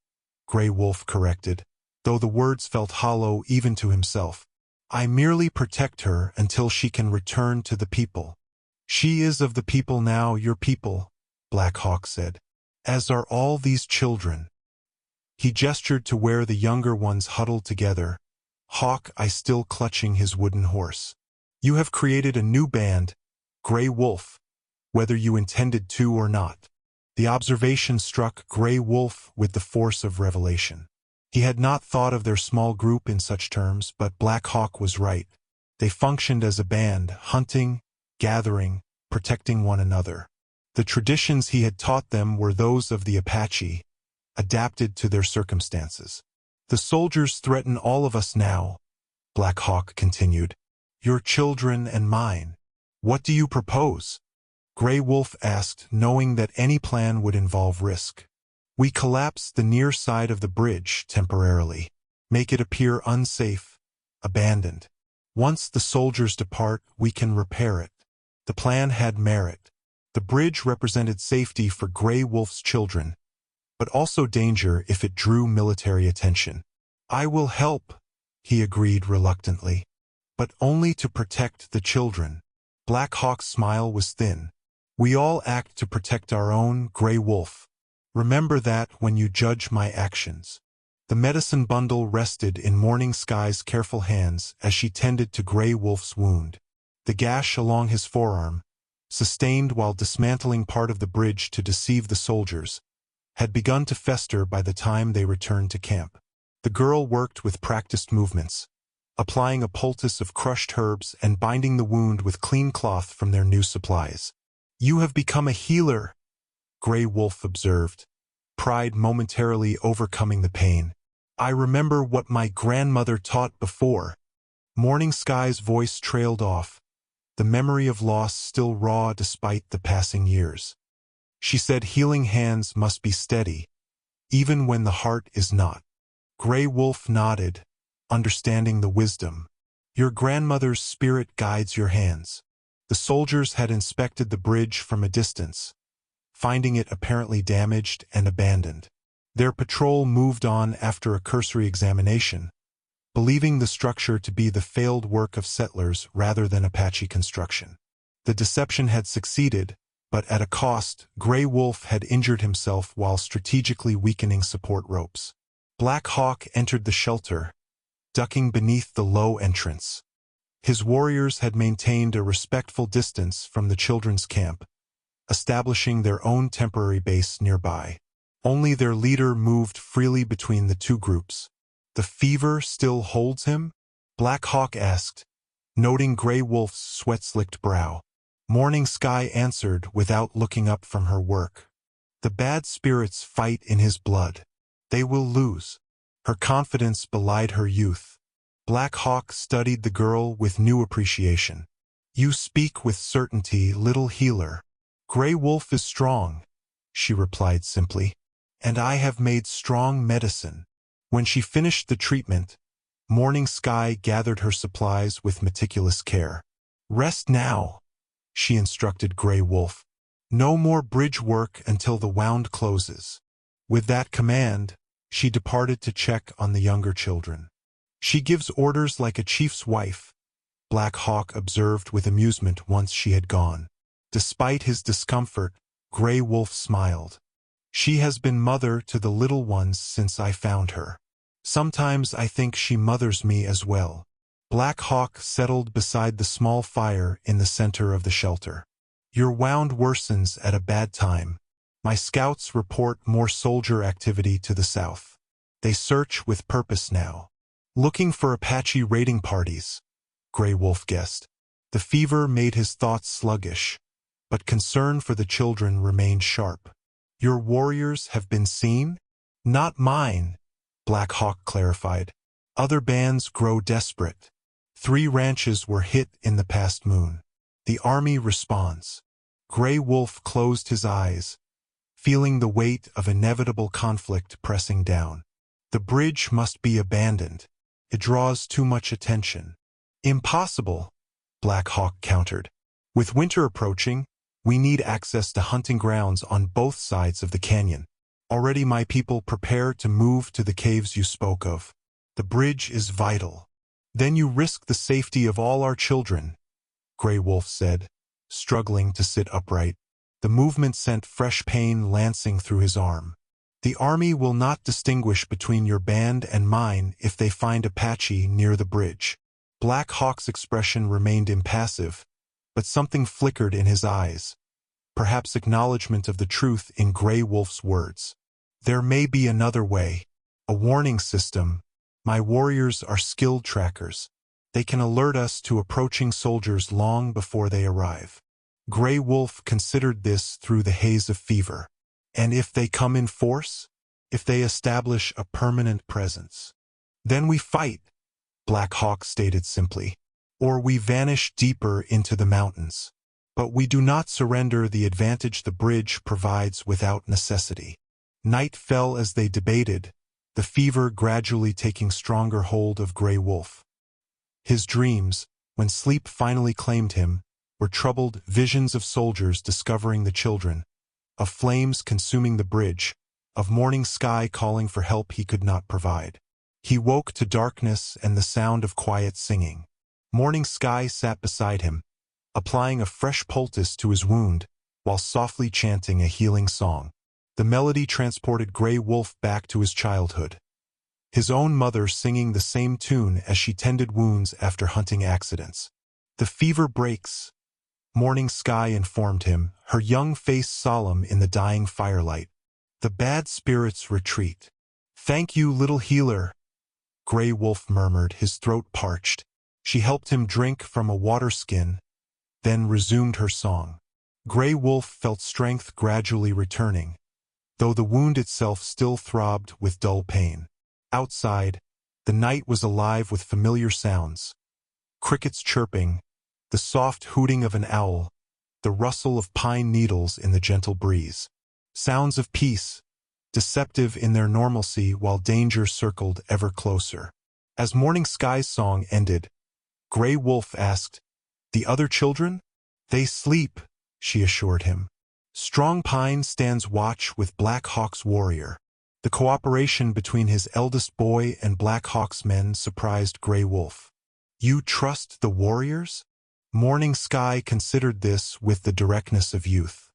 Grey Wolf corrected, though the words felt hollow even to himself. I merely protect her until she can return to the people. She is of the people now, your people, Black Hawk said, as are all these children. He gestured to where the younger ones huddled together, Hawk Eye still clutching his wooden horse. You have created a new band, Grey Wolf, whether you intended to or not. The observation struck Grey Wolf with the force of revelation. He had not thought of their small group in such terms, but Black Hawk was right. They functioned as a band, hunting, gathering, protecting one another. The traditions he had taught them were those of the Apache, adapted to their circumstances. The soldiers threaten all of us now, Black Hawk continued. Your children and mine. What do you propose? Gray Wolf asked, knowing that any plan would involve risk. We collapse the near side of the bridge temporarily, make it appear unsafe, abandoned. Once the soldiers depart, we can repair it. The plan had merit. The bridge represented safety for Gray Wolf's children, but also danger if it drew military attention. I will help, he agreed reluctantly, but only to protect the children. Black Hawk's smile was thin. We all act to protect our own, Gray Wolf. Remember that when you judge my actions. The medicine bundle rested in Morning Sky's careful hands as she tended to Gray Wolf's wound. The gash along his forearm, sustained while dismantling part of the bridge to deceive the soldiers, had begun to fester by the time they returned to camp. The girl worked with practiced movements, applying a poultice of crushed herbs and binding the wound with clean cloth from their new supplies. You have become a healer, Gray Wolf observed, pride momentarily overcoming the pain. I remember what my grandmother taught before. Morning Sky's voice trailed off, the memory of loss still raw despite the passing years. She said healing hands must be steady, even when the heart is not. Gray Wolf nodded, understanding the wisdom. Your grandmother's spirit guides your hands. The soldiers had inspected the bridge from a distance, finding it apparently damaged and abandoned. Their patrol moved on after a cursory examination, believing the structure to be the failed work of settlers rather than Apache construction. The deception had succeeded, but at a cost. Gray Wolf had injured himself while strategically weakening support ropes. Black Hawk entered the shelter, ducking beneath the low entrance. His warriors had maintained a respectful distance from the children's camp, establishing their own temporary base nearby. Only their leader moved freely between the two groups. The fever still holds him? Black Hawk asked, noting Gray Wolf's sweat-slicked brow. Morning Sky answered without looking up from her work. The bad spirits fight in his blood. They will lose. Her confidence belied her youth. Black Hawk studied the girl with new appreciation. You speak with certainty, little healer. Gray Wolf is strong, she replied simply, and I have made strong medicine. When she finished the treatment, Morning Sky gathered her supplies with meticulous care. Rest now, she instructed Gray Wolf. No more bridge work until the wound closes. With that command, she departed to check on the younger children. She gives orders like a chief's wife, Black Hawk observed with amusement once she had gone. Despite his discomfort, Gray Wolf smiled. She has been mother to the little ones since I found her. Sometimes I think she mothers me as well. Black Hawk settled beside the small fire in the center of the shelter. Your wound worsens at a bad time. My scouts report more soldier activity to the south. They search with purpose now. Looking for Apache raiding parties, Gray Wolf guessed. The fever made his thoughts sluggish, but concern for the children remained sharp. Your warriors have been seen? Not mine, Black Hawk clarified. Other bands grow desperate. 3 ranches were hit in the past moon. The army responds. Gray Wolf closed his eyes, feeling the weight of inevitable conflict pressing down. The bridge must be abandoned. It draws too much attention. Impossible, Black Hawk countered. With winter approaching, we need access to hunting grounds on both sides of the canyon. Already my people prepare to move to the caves you spoke of. The bridge is vital. Then you risk the safety of all our children, Gray Wolf said, struggling to sit upright. The movement sent fresh pain lancing through his arm. The army will not distinguish between your band and mine if they find Apache near the bridge. Black Hawk's expression remained impassive, but something flickered in his eyes, perhaps acknowledgement of the truth in Gray Wolf's words. There may be another way, a warning system. My warriors are skilled trackers. They can alert us to approaching soldiers long before they arrive. Gray Wolf considered this through the haze of fever. And if they come in force? If they establish a permanent presence? Then we fight, Black Hawk stated simply. Or we vanish deeper into the mountains. But we do not surrender the advantage the bridge provides without necessity. Night fell as they debated, the fever gradually taking stronger hold of Gray Wolf. His dreams, when sleep finally claimed him, were troubled visions of soldiers discovering the children, of flames consuming the bridge, of morning sky calling for help he could not provide. He woke to darkness and the sound of quiet singing. Morning sky sat beside him, applying a fresh poultice to his wound, while softly chanting a healing song. The melody transported Gray Wolf back to his childhood. His own mother singing the same tune as she tended wounds after hunting accidents. The fever breaks, Morning Sky informed him, her young face solemn in the dying firelight. The bad spirits retreat. Thank you, little healer, Gray Wolf murmured, his throat parched. She helped him drink from a water skin, then resumed her song. Gray Wolf felt strength gradually returning, though the wound itself still throbbed with dull pain. Outside, the night was alive with familiar sounds. Crickets chirping, the soft hooting of an owl, the rustle of pine needles in the gentle breeze. Sounds of peace, deceptive in their normalcy while danger circled ever closer. As Morning Sky's song ended, Gray Wolf asked, "The other children?" "They sleep," she assured him. Strong Pine stands watch with Black Hawk's warrior. The cooperation between his eldest boy and Black Hawk's men surprised Gray Wolf. "You trust the warriors?" Morning Sky considered this with the directness of youth.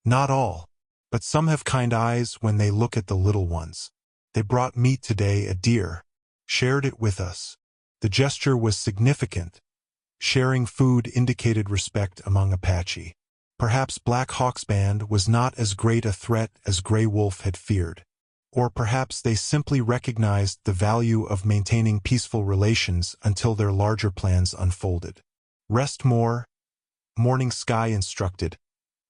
"Not all, but some have kind eyes when they look at the little ones. They brought meat today, a deer, shared it with us." The gesture was significant. Sharing food indicated respect among Apache. Perhaps Black Hawk's band was not as great a threat as Gray Wolf had feared. Or perhaps they simply recognized the value of maintaining peaceful relations until their larger plans unfolded. "Rest more," Morning Sky instructed,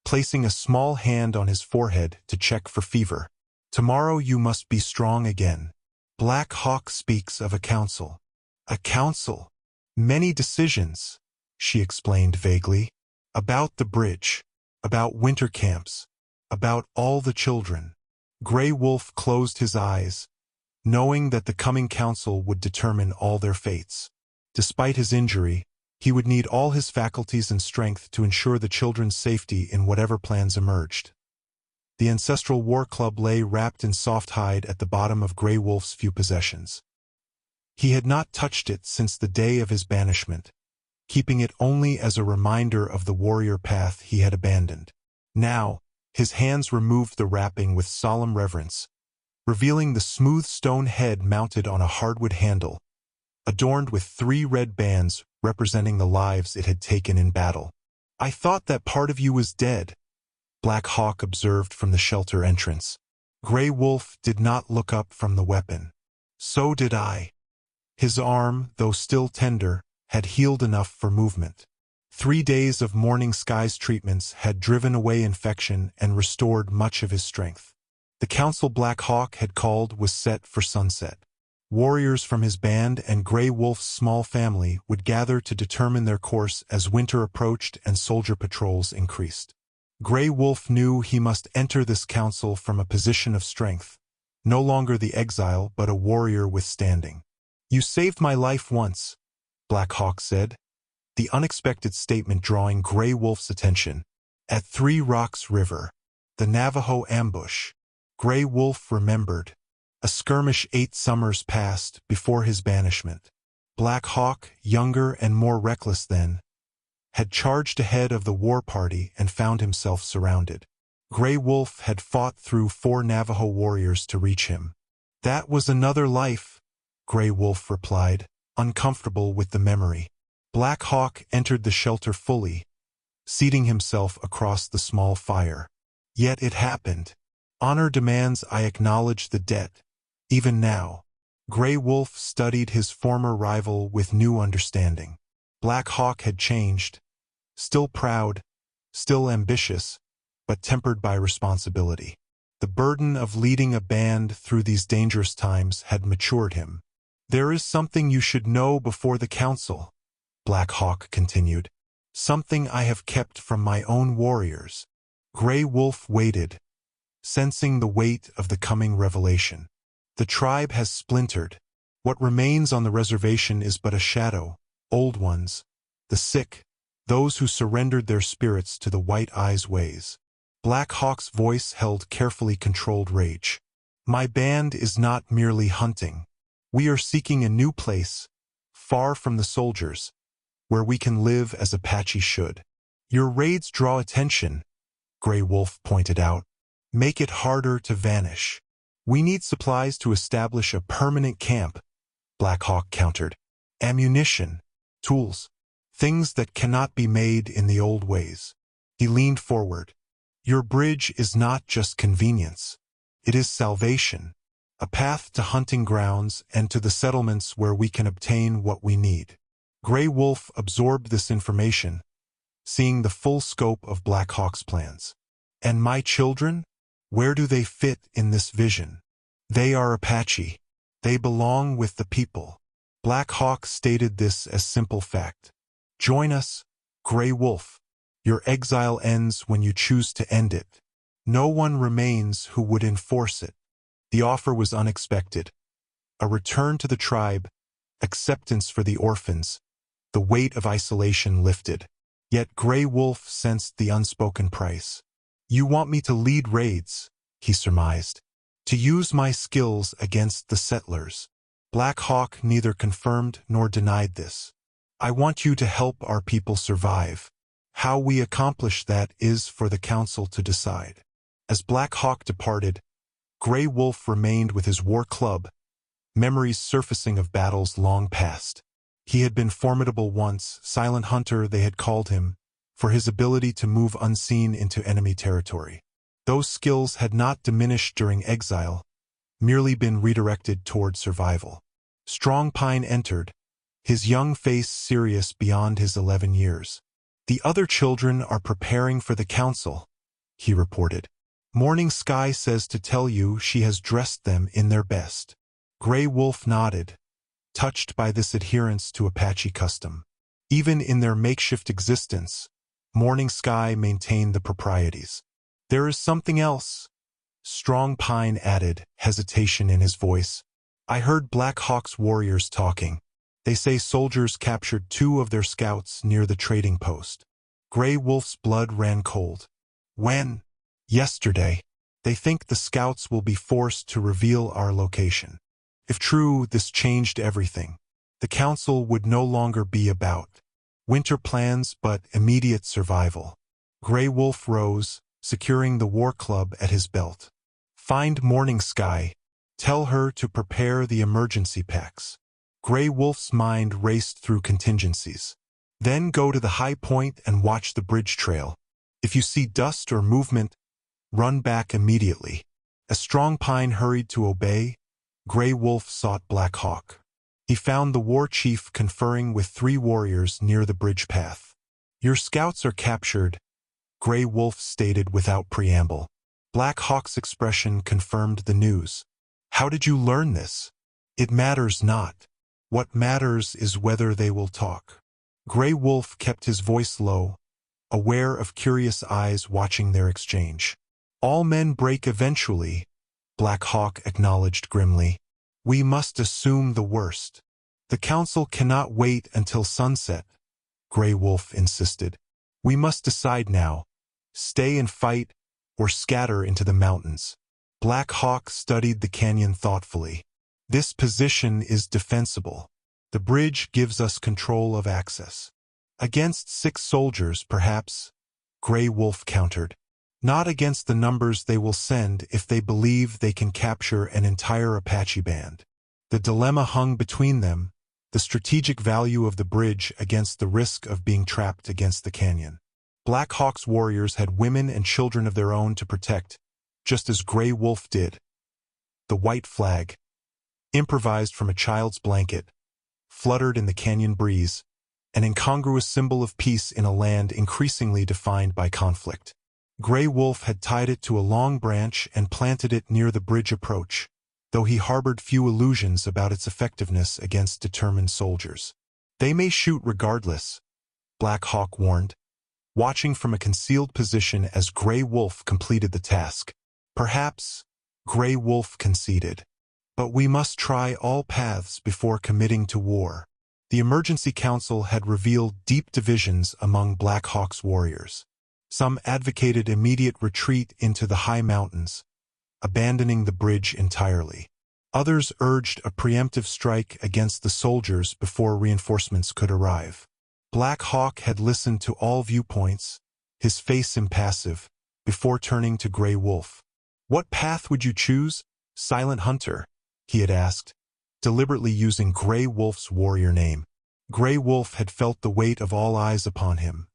placing a small hand on his forehead to check for fever. "Tomorrow you must be strong again." Black Hawk speaks of a council. "A council? Many decisions," she explained vaguely. "About the bridge, about winter camps, about all the children." Gray Wolf closed his eyes, knowing that the coming council would determine all their fates. Despite his injury, he would need all his faculties and strength to ensure the children's safety in whatever plans emerged. The ancestral war club lay wrapped in soft hide at the bottom of Gray Wolf's few possessions. He had not touched it since the day of his banishment, keeping it only as a reminder of the warrior path he had abandoned. Now, his hands removed the wrapping with solemn reverence, revealing the smooth stone head mounted on a hardwood handle, adorned with 3 red bands representing the lives it had taken in battle. "I thought that part of you was dead," Black Hawk observed from the shelter entrance. Gray Wolf did not look up from the weapon. "So did I." His arm, though still tender, had healed enough for movement. 3 days of Morning Sky's treatments had driven away infection and restored much of his strength. The council Black Hawk had called was set for sunset. Warriors from his band and Gray Wolf's small family would gather to determine their course as winter approached and soldier patrols increased. Gray Wolf knew he must enter this council from a position of strength, no longer the exile but a warrior with standing. "You saved my life once," Black Hawk said, the unexpected statement drawing Gray Wolf's attention. "At 3 Rocks River, the Navajo ambush." Gray Wolf remembered. A skirmish 8 summers passed before his banishment. Black Hawk, younger and more reckless then, had charged ahead of the war party and found himself surrounded. Gray Wolf had fought through 4 Navajo warriors to reach him. "That was another life," Gray Wolf replied, uncomfortable with the memory. Black Hawk entered the shelter fully, seating himself across the small fire. "Yet it happened. Honor demands I acknowledge the debt. Even now." Gray Wolf studied his former rival with new understanding. Black Hawk had changed. Still proud, still ambitious, but tempered by responsibility. The burden of leading a band through these dangerous times had matured him. "There is something you should know before the council," Black Hawk continued. "Something I have kept from my own warriors." Grey Wolf waited, sensing the weight of the coming revelation. The tribe has splintered. What remains on the reservation is but a shadow. Old ones, the sick, those who surrendered their spirits to the White Eye's ways. Black Hawk's voice held carefully controlled rage. "My band is not merely hunting. We are seeking a new place, far from the soldiers, where we can live as Apache should." "Your raids draw attention," Grey Wolf pointed out. "Make it harder to vanish." "We need supplies to establish a permanent camp," Black Hawk countered. "Ammunition, tools, things that cannot be made in the old ways." He leaned forward. "Your bridge is not just convenience. It is salvation, a path to hunting grounds and to the settlements where we can obtain what we need." Grey Wolf absorbed this information, seeing the full scope of Black Hawk's plans. "And my children? Where do they fit in this vision?" "They are Apache. They belong with the people." Black Hawk stated this as simple fact. "Join us, Grey Wolf. Your exile ends when you choose to end it. No one remains who would enforce it." The offer was unexpected. A return to the tribe, acceptance for the orphans, the weight of isolation lifted. Yet Grey Wolf sensed the unspoken price. "You want me to lead raids," he surmised. "To use my skills against the settlers." Black Hawk neither confirmed nor denied this. "I want you to help our people survive. How we accomplish that is for the council to decide." As Black Hawk departed, Grey Wolf remained with his war club, memories surfacing of battles long past. He had been formidable once, Silent Hunter they had called him, for his ability to move unseen into enemy territory. Those skills had not diminished during exile, merely been redirected toward survival. Strong Pine entered, his young face serious beyond his 11 years. "The other children are preparing for the council," he reported. "Morning Sky says to tell you she has dressed them in their best." Grey Wolf nodded, touched by this adherence to Apache custom. Even in their makeshift existence, Morning Sky maintained the proprieties. "There is something else," Strong Pine added, hesitation in his voice. "I heard Black Hawk's warriors talking. They say soldiers captured 2 of their scouts near the trading post." Grey Wolf's blood ran cold. "When?" "Yesterday. They think the scouts will be forced to reveal our location." If true, this changed everything. The council would no longer be about winter plans but immediate survival. Grey Wolf rose, securing the war club at his belt. "Find Morning Sky. Tell her to prepare the emergency packs." Grey Wolf's mind raced through contingencies. "Then go to the high point and watch the bridge trail. If you see dust or movement, run back immediately." As Strong Pine hurried to obey, Grey Wolf sought Black Hawk. He found the war chief conferring with 3 warriors near the bridge path. "Your scouts are captured," Grey Wolf stated without preamble. Black Hawk's expression confirmed the news. "How did you learn this?" "It matters not. What matters is whether they will talk." Grey Wolf kept his voice low, aware of curious eyes watching their exchange. "All men break eventually," Black Hawk acknowledged grimly. "We must assume the worst." "The council cannot wait until sunset," Grey Wolf insisted. "We must decide now. Stay and fight, or scatter into the mountains." Black Hawk studied the canyon thoughtfully. "This position is defensible. The bridge gives us control of access." "Against 6 soldiers, perhaps," Grey Wolf countered. "Not against the numbers they will send if they believe they can capture an entire Apache band." The dilemma hung between them, the strategic value of the bridge against the risk of being trapped against the canyon. Black Hawk's warriors had women and children of their own to protect, just as Grey Wolf did. The white flag, improvised from a child's blanket, fluttered in the canyon breeze, an incongruous symbol of peace in a land increasingly defined by conflict. Grey Wolf had tied it to a long branch and planted it near the bridge approach, though he harbored few illusions about its effectiveness against determined soldiers. "They may shoot regardless," Black Hawk warned, watching from a concealed position as Grey Wolf completed the task. "Perhaps," Grey Wolf conceded, "but we must try all paths before committing to war." The Emergency Council had revealed deep divisions among Black Hawk's warriors. Some advocated immediate retreat into the high mountains, abandoning the bridge entirely. Others urged a preemptive strike against the soldiers before reinforcements could arrive. Black Hawk had listened to all viewpoints, his face impassive, before turning to Grey Wolf. "What path would you choose, Silent Hunter?" he had asked, deliberately using Grey Wolf's warrior name. Grey Wolf had felt the weight of all eyes upon him,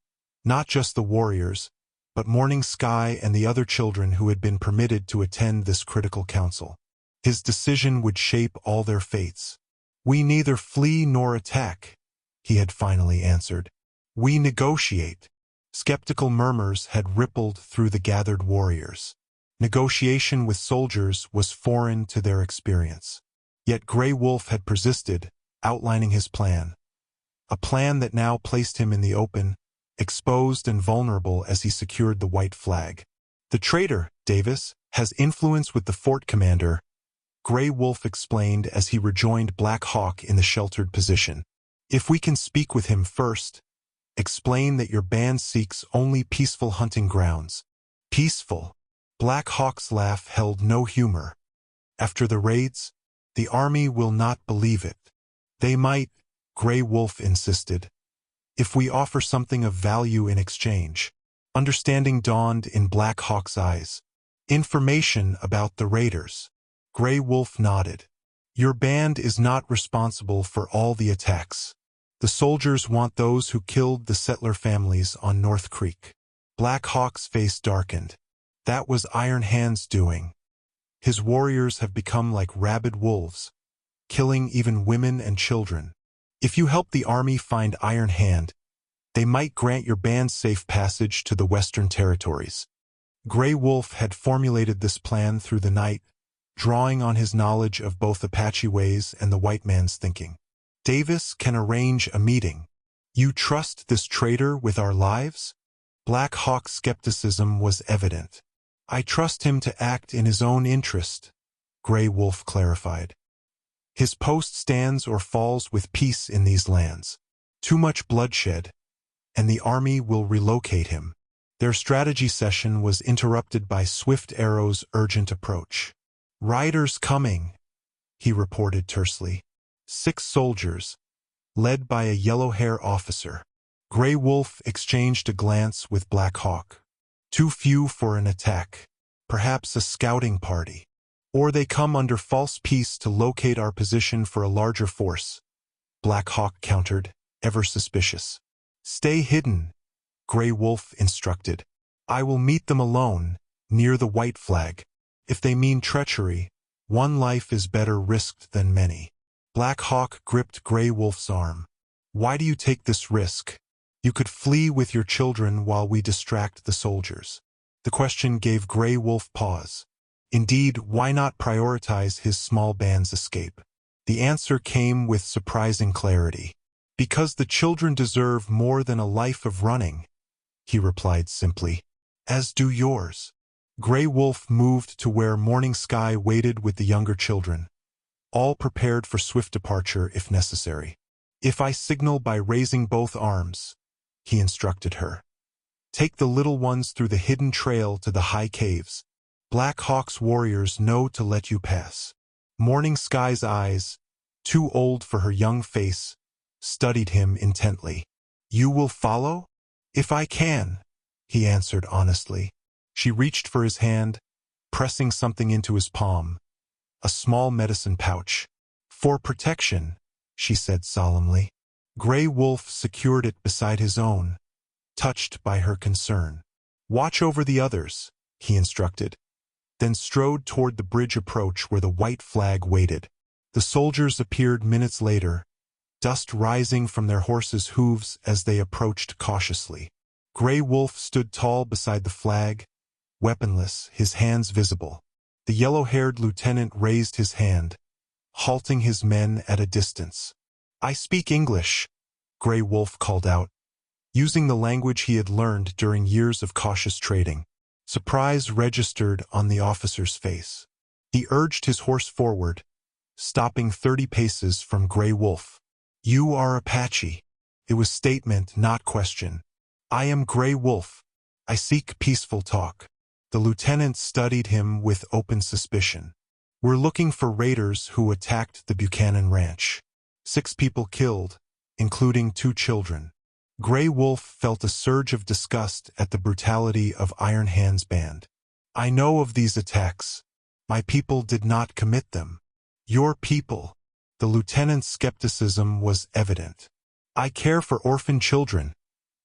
not just the warriors, but Morning Sky and the other children who had been permitted to attend this critical council. His decision would shape all their fates. "We neither flee nor attack," he had finally answered. "We negotiate." Skeptical murmurs had rippled through the gathered warriors. Negotiation with soldiers was foreign to their experience. Yet Grey Wolf had persisted, outlining his plan. A plan that now placed him in the open, exposed and vulnerable as he secured the white flag. "The traitor, Davis, has influence with the fort commander," Grey Wolf explained as he rejoined Black Hawk in the sheltered position. "If we can speak with him first, explain that your band seeks only peaceful hunting grounds." "Peaceful?" Black Hawk's laugh held no humor. "After the raids, the army will not believe it." "They might," Grey Wolf insisted, "if we offer something of value in exchange." Understanding dawned in Black Hawk's eyes. "Information about the raiders." Grey Wolf nodded. "Your band is not responsible for all the attacks. The soldiers want those who killed the settler families on North Creek." Black Hawk's face darkened. "That was Iron Hand's doing. His warriors have become like rabid wolves, killing even women and children. If you help the army find Iron Hand, they might grant your band safe passage to the Western Territories." Grey Wolf had formulated this plan through the night, drawing on his knowledge of both Apache ways and the white man's thinking. "Davis can arrange a meeting." "You trust this traitor with our lives?" Black Hawk's skepticism was evident. "I trust him to act in his own interest," Grey Wolf clarified. "His post stands or falls with peace in these lands. Too much bloodshed, and the army will relocate him." Their strategy session was interrupted by Swift Arrow's urgent approach. "Riders coming," he reported tersely. 6 soldiers, led by a yellow-hair officer. Grey Wolf exchanged a glance with Black Hawk. "Too few for an attack. Perhaps a scouting party. Or they come under false peace to locate our position for a larger force," Black Hawk countered, ever suspicious. "Stay hidden," Grey Wolf instructed. "I will meet them alone, near the white flag. If they mean treachery, one life is better risked than many." Black Hawk gripped Grey Wolf's arm. "Why do you take this risk? You could flee with your children while we distract the soldiers." The question gave Grey Wolf pause. Indeed, why not prioritize his small band's escape? The answer came with surprising clarity. "Because the children deserve more than a life of running," he replied simply. "As do yours." Grey Wolf moved to where Morning Sky waited with the younger children, all prepared for swift departure if necessary. "If I signal by raising both arms," he instructed her, "take the little ones through the hidden trail to the high caves. Black Hawk's warriors know to let you pass." Morning Sky's eyes, too old for her young face, studied him intently. "You will follow?" "If I can," he answered honestly. She reached for his hand, pressing something into his palm, a small medicine pouch. "For protection," she said solemnly. Grey Wolf secured it beside his own, touched by her concern. "Watch over the others," he instructed, then strode toward the bridge approach where the white flag waited. The soldiers appeared minutes later, dust rising from their horses' hooves as they approached cautiously. Gray Wolf stood tall beside the flag, weaponless, his hands visible. The yellow-haired lieutenant raised his hand, halting his men at a distance. "I speak English," Gray Wolf called out, using the language he had learned during years of cautious trading. Surprise registered on the officer's face. He urged his horse forward, stopping 30 paces from Gray Wolf. "You are Apache." It was statement, not question. "I am Gray Wolf. I seek peaceful talk." The lieutenant studied him with open suspicion. "We're looking for raiders who attacked the Buchanan ranch. 6 people killed, including 2 children." Gray Wolf felt a surge of disgust at the brutality of Iron Hand's band. "I know of these attacks. My people did not commit them." "Your people?" The lieutenant's skepticism was evident. "I care for orphan children,"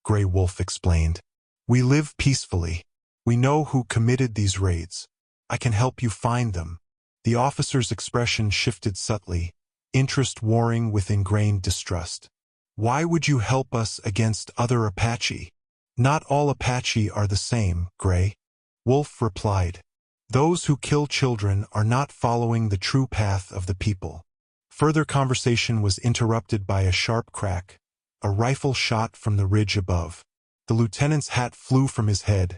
Gray Wolf explained. "We live peacefully. We know who committed these raids. I can help you find them." The officer's expression shifted subtly, interest warring with ingrained distrust. "Why would you help us against other Apache?" "Not all Apache are the same, Gray," Wolf replied. "Those who kill children are not following the true path of the people." Further conversation was interrupted by a sharp crack, a rifle shot from the ridge above. The lieutenant's hat flew from his head,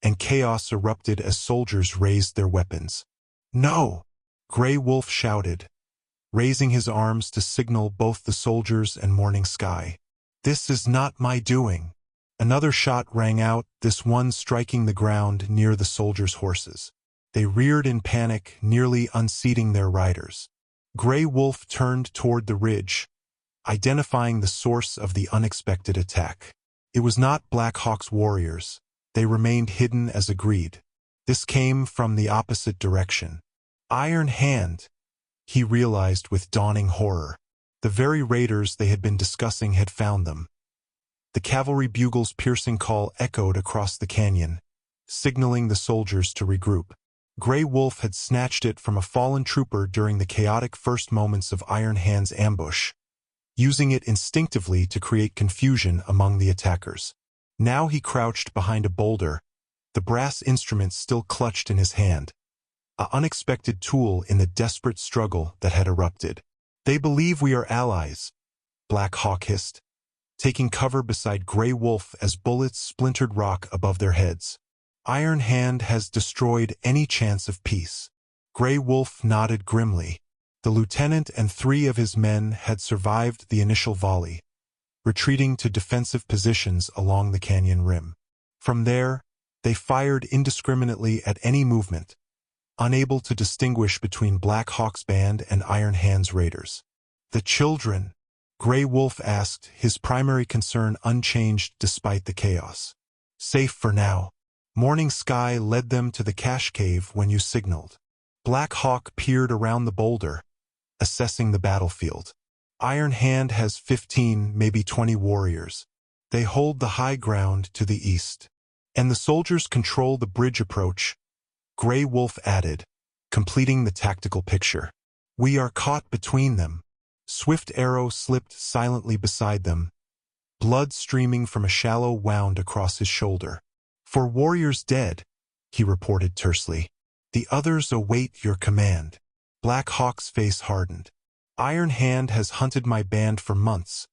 and chaos erupted as soldiers raised their weapons. "No!" Gray Wolf shouted, raising his arms to signal both the soldiers and morning sky. "This is not my doing." Another shot rang out, this one striking the ground near the soldiers' horses. They reared in panic, nearly unseating their riders. Gray Wolf turned toward the ridge, identifying the source of the unexpected attack. It was not Black Hawk's warriors. They remained hidden as agreed. This came from the opposite direction. Iron Hand, he realized with dawning horror. The very raiders they had been discussing had found them. The cavalry bugle's piercing call echoed across the canyon, signaling the soldiers to regroup. Gray Wolf had snatched it from a fallen trooper during the chaotic first moments of Iron Hand's ambush, using it instinctively to create confusion among the attackers. Now he crouched behind a boulder, the brass instrument still clutched in his hand, an unexpected tool in the desperate struggle that had erupted. "They believe we are allies," Black Hawk hissed, taking cover beside Gray Wolf as bullets splintered rock above their heads. "Iron Hand has destroyed any chance of peace." Gray Wolf nodded grimly. The lieutenant and 3 of his men had survived the initial volley, retreating to defensive positions along the canyon rim. From there, they fired indiscriminately at any movement, unable to distinguish between Black Hawk's band and Iron Hand's raiders. "The children?" Gray Wolf asked, his primary concern unchanged despite the chaos. "Safe for now. Morning Sky led them to the cache cave when you signaled." Black Hawk peered around the boulder, assessing the battlefield. "Iron Hand has 15, maybe 20 warriors. They hold the high ground to the east. And the soldiers control the bridge approach," Gray Wolf added, completing the tactical picture. "We are caught between them." Swift Arrow slipped silently beside them, blood streaming from a shallow wound across his shoulder. "4 warriors dead," he reported tersely. "The others await your command." Black Hawk's face hardened. "Iron Hand has hunted my band for months,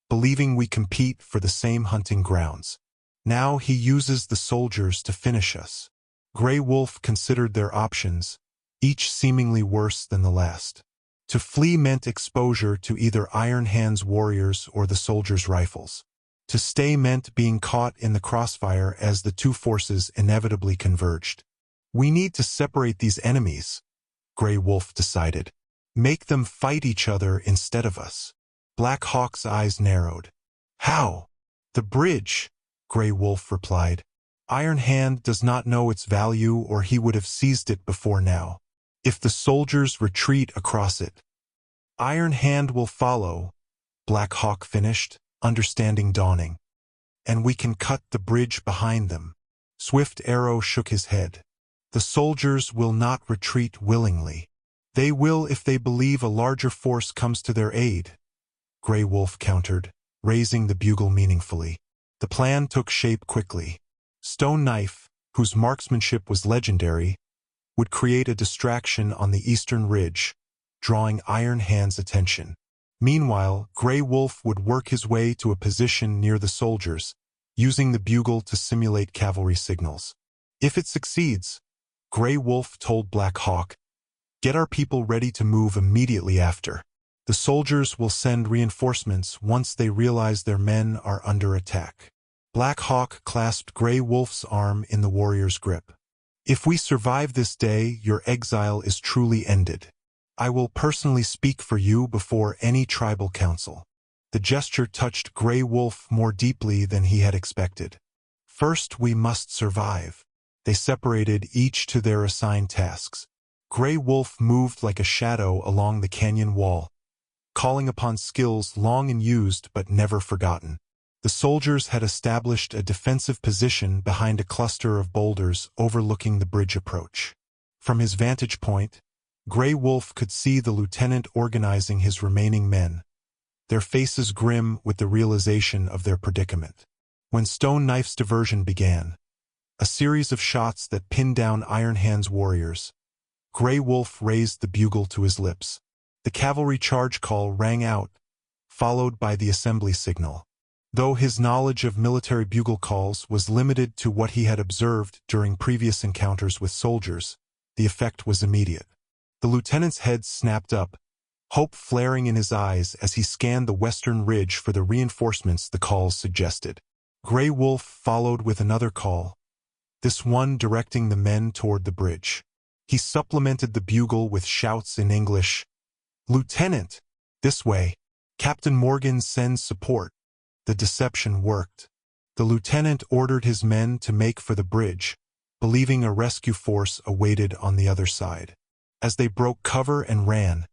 believing we compete for the same hunting grounds. Now he uses the soldiers to finish us." Gray Wolf considered their options, each seemingly worse than the last. To flee meant exposure to either Iron Hand's warriors or the soldiers' rifles. To stay meant being caught in the crossfire as the 2 forces inevitably converged. "We need to separate these enemies," Gray Wolf decided. "Make them fight each other instead of us." Black Hawk's eyes narrowed. "How?" "The bridge," Gray Wolf replied. "Iron Hand does not know its value or he would have seized it before now. If the soldiers retreat across it, Iron Hand will follow," Black Hawk finished, understanding dawning. "And we can cut the bridge behind them." Swift Arrow shook his head. "The soldiers will not retreat willingly. They will if they believe a larger force comes to their aid. Grey Wolf countered, raising the bugle meaningfully. The plan took shape quickly. Stone Knife, whose marksmanship was legendary, would create a distraction on the eastern ridge, drawing Iron Hand's attention. Meanwhile, Grey Wolf would work his way to a position near the soldiers, using the bugle to simulate cavalry signals. If it succeeds, Grey Wolf told Black Hawk, "Get our people ready to move immediately after. The soldiers will send reinforcements once they realize their men are under attack." Black Hawk clasped Grey Wolf's arm in the warrior's grip. "If we survive this day, your exile is truly ended. I will personally speak for you before any tribal council." The gesture touched Grey Wolf more deeply than he had expected. "First we must survive." They separated each to their assigned tasks. Grey Wolf moved like a shadow along the canyon wall, calling upon skills long unused but never forgotten. The soldiers had established a defensive position behind a cluster of boulders overlooking the bridge approach. From his vantage point, Grey Wolf could see the lieutenant organizing his remaining men, their faces grim with the realization of their predicament. When Stone Knife's diversion began, a series of shots that pinned down Iron Hand's warriors, Grey Wolf raised the bugle to his lips. The cavalry charge call rang out, followed by the assembly signal. Though his knowledge of military bugle calls was limited to what he had observed during previous encounters with soldiers, the effect was immediate. The lieutenant's head snapped up, hope flaring in his eyes as he scanned the western ridge for the reinforcements the calls suggested. Grey Wolf followed with another call, this one directing the men toward the bridge. He supplemented the bugle with shouts in English, "Lieutenant, this way. Captain Morgan sends support." The deception worked. The lieutenant ordered his men to make for the bridge, believing a rescue force awaited on the other side. As they broke cover and ran,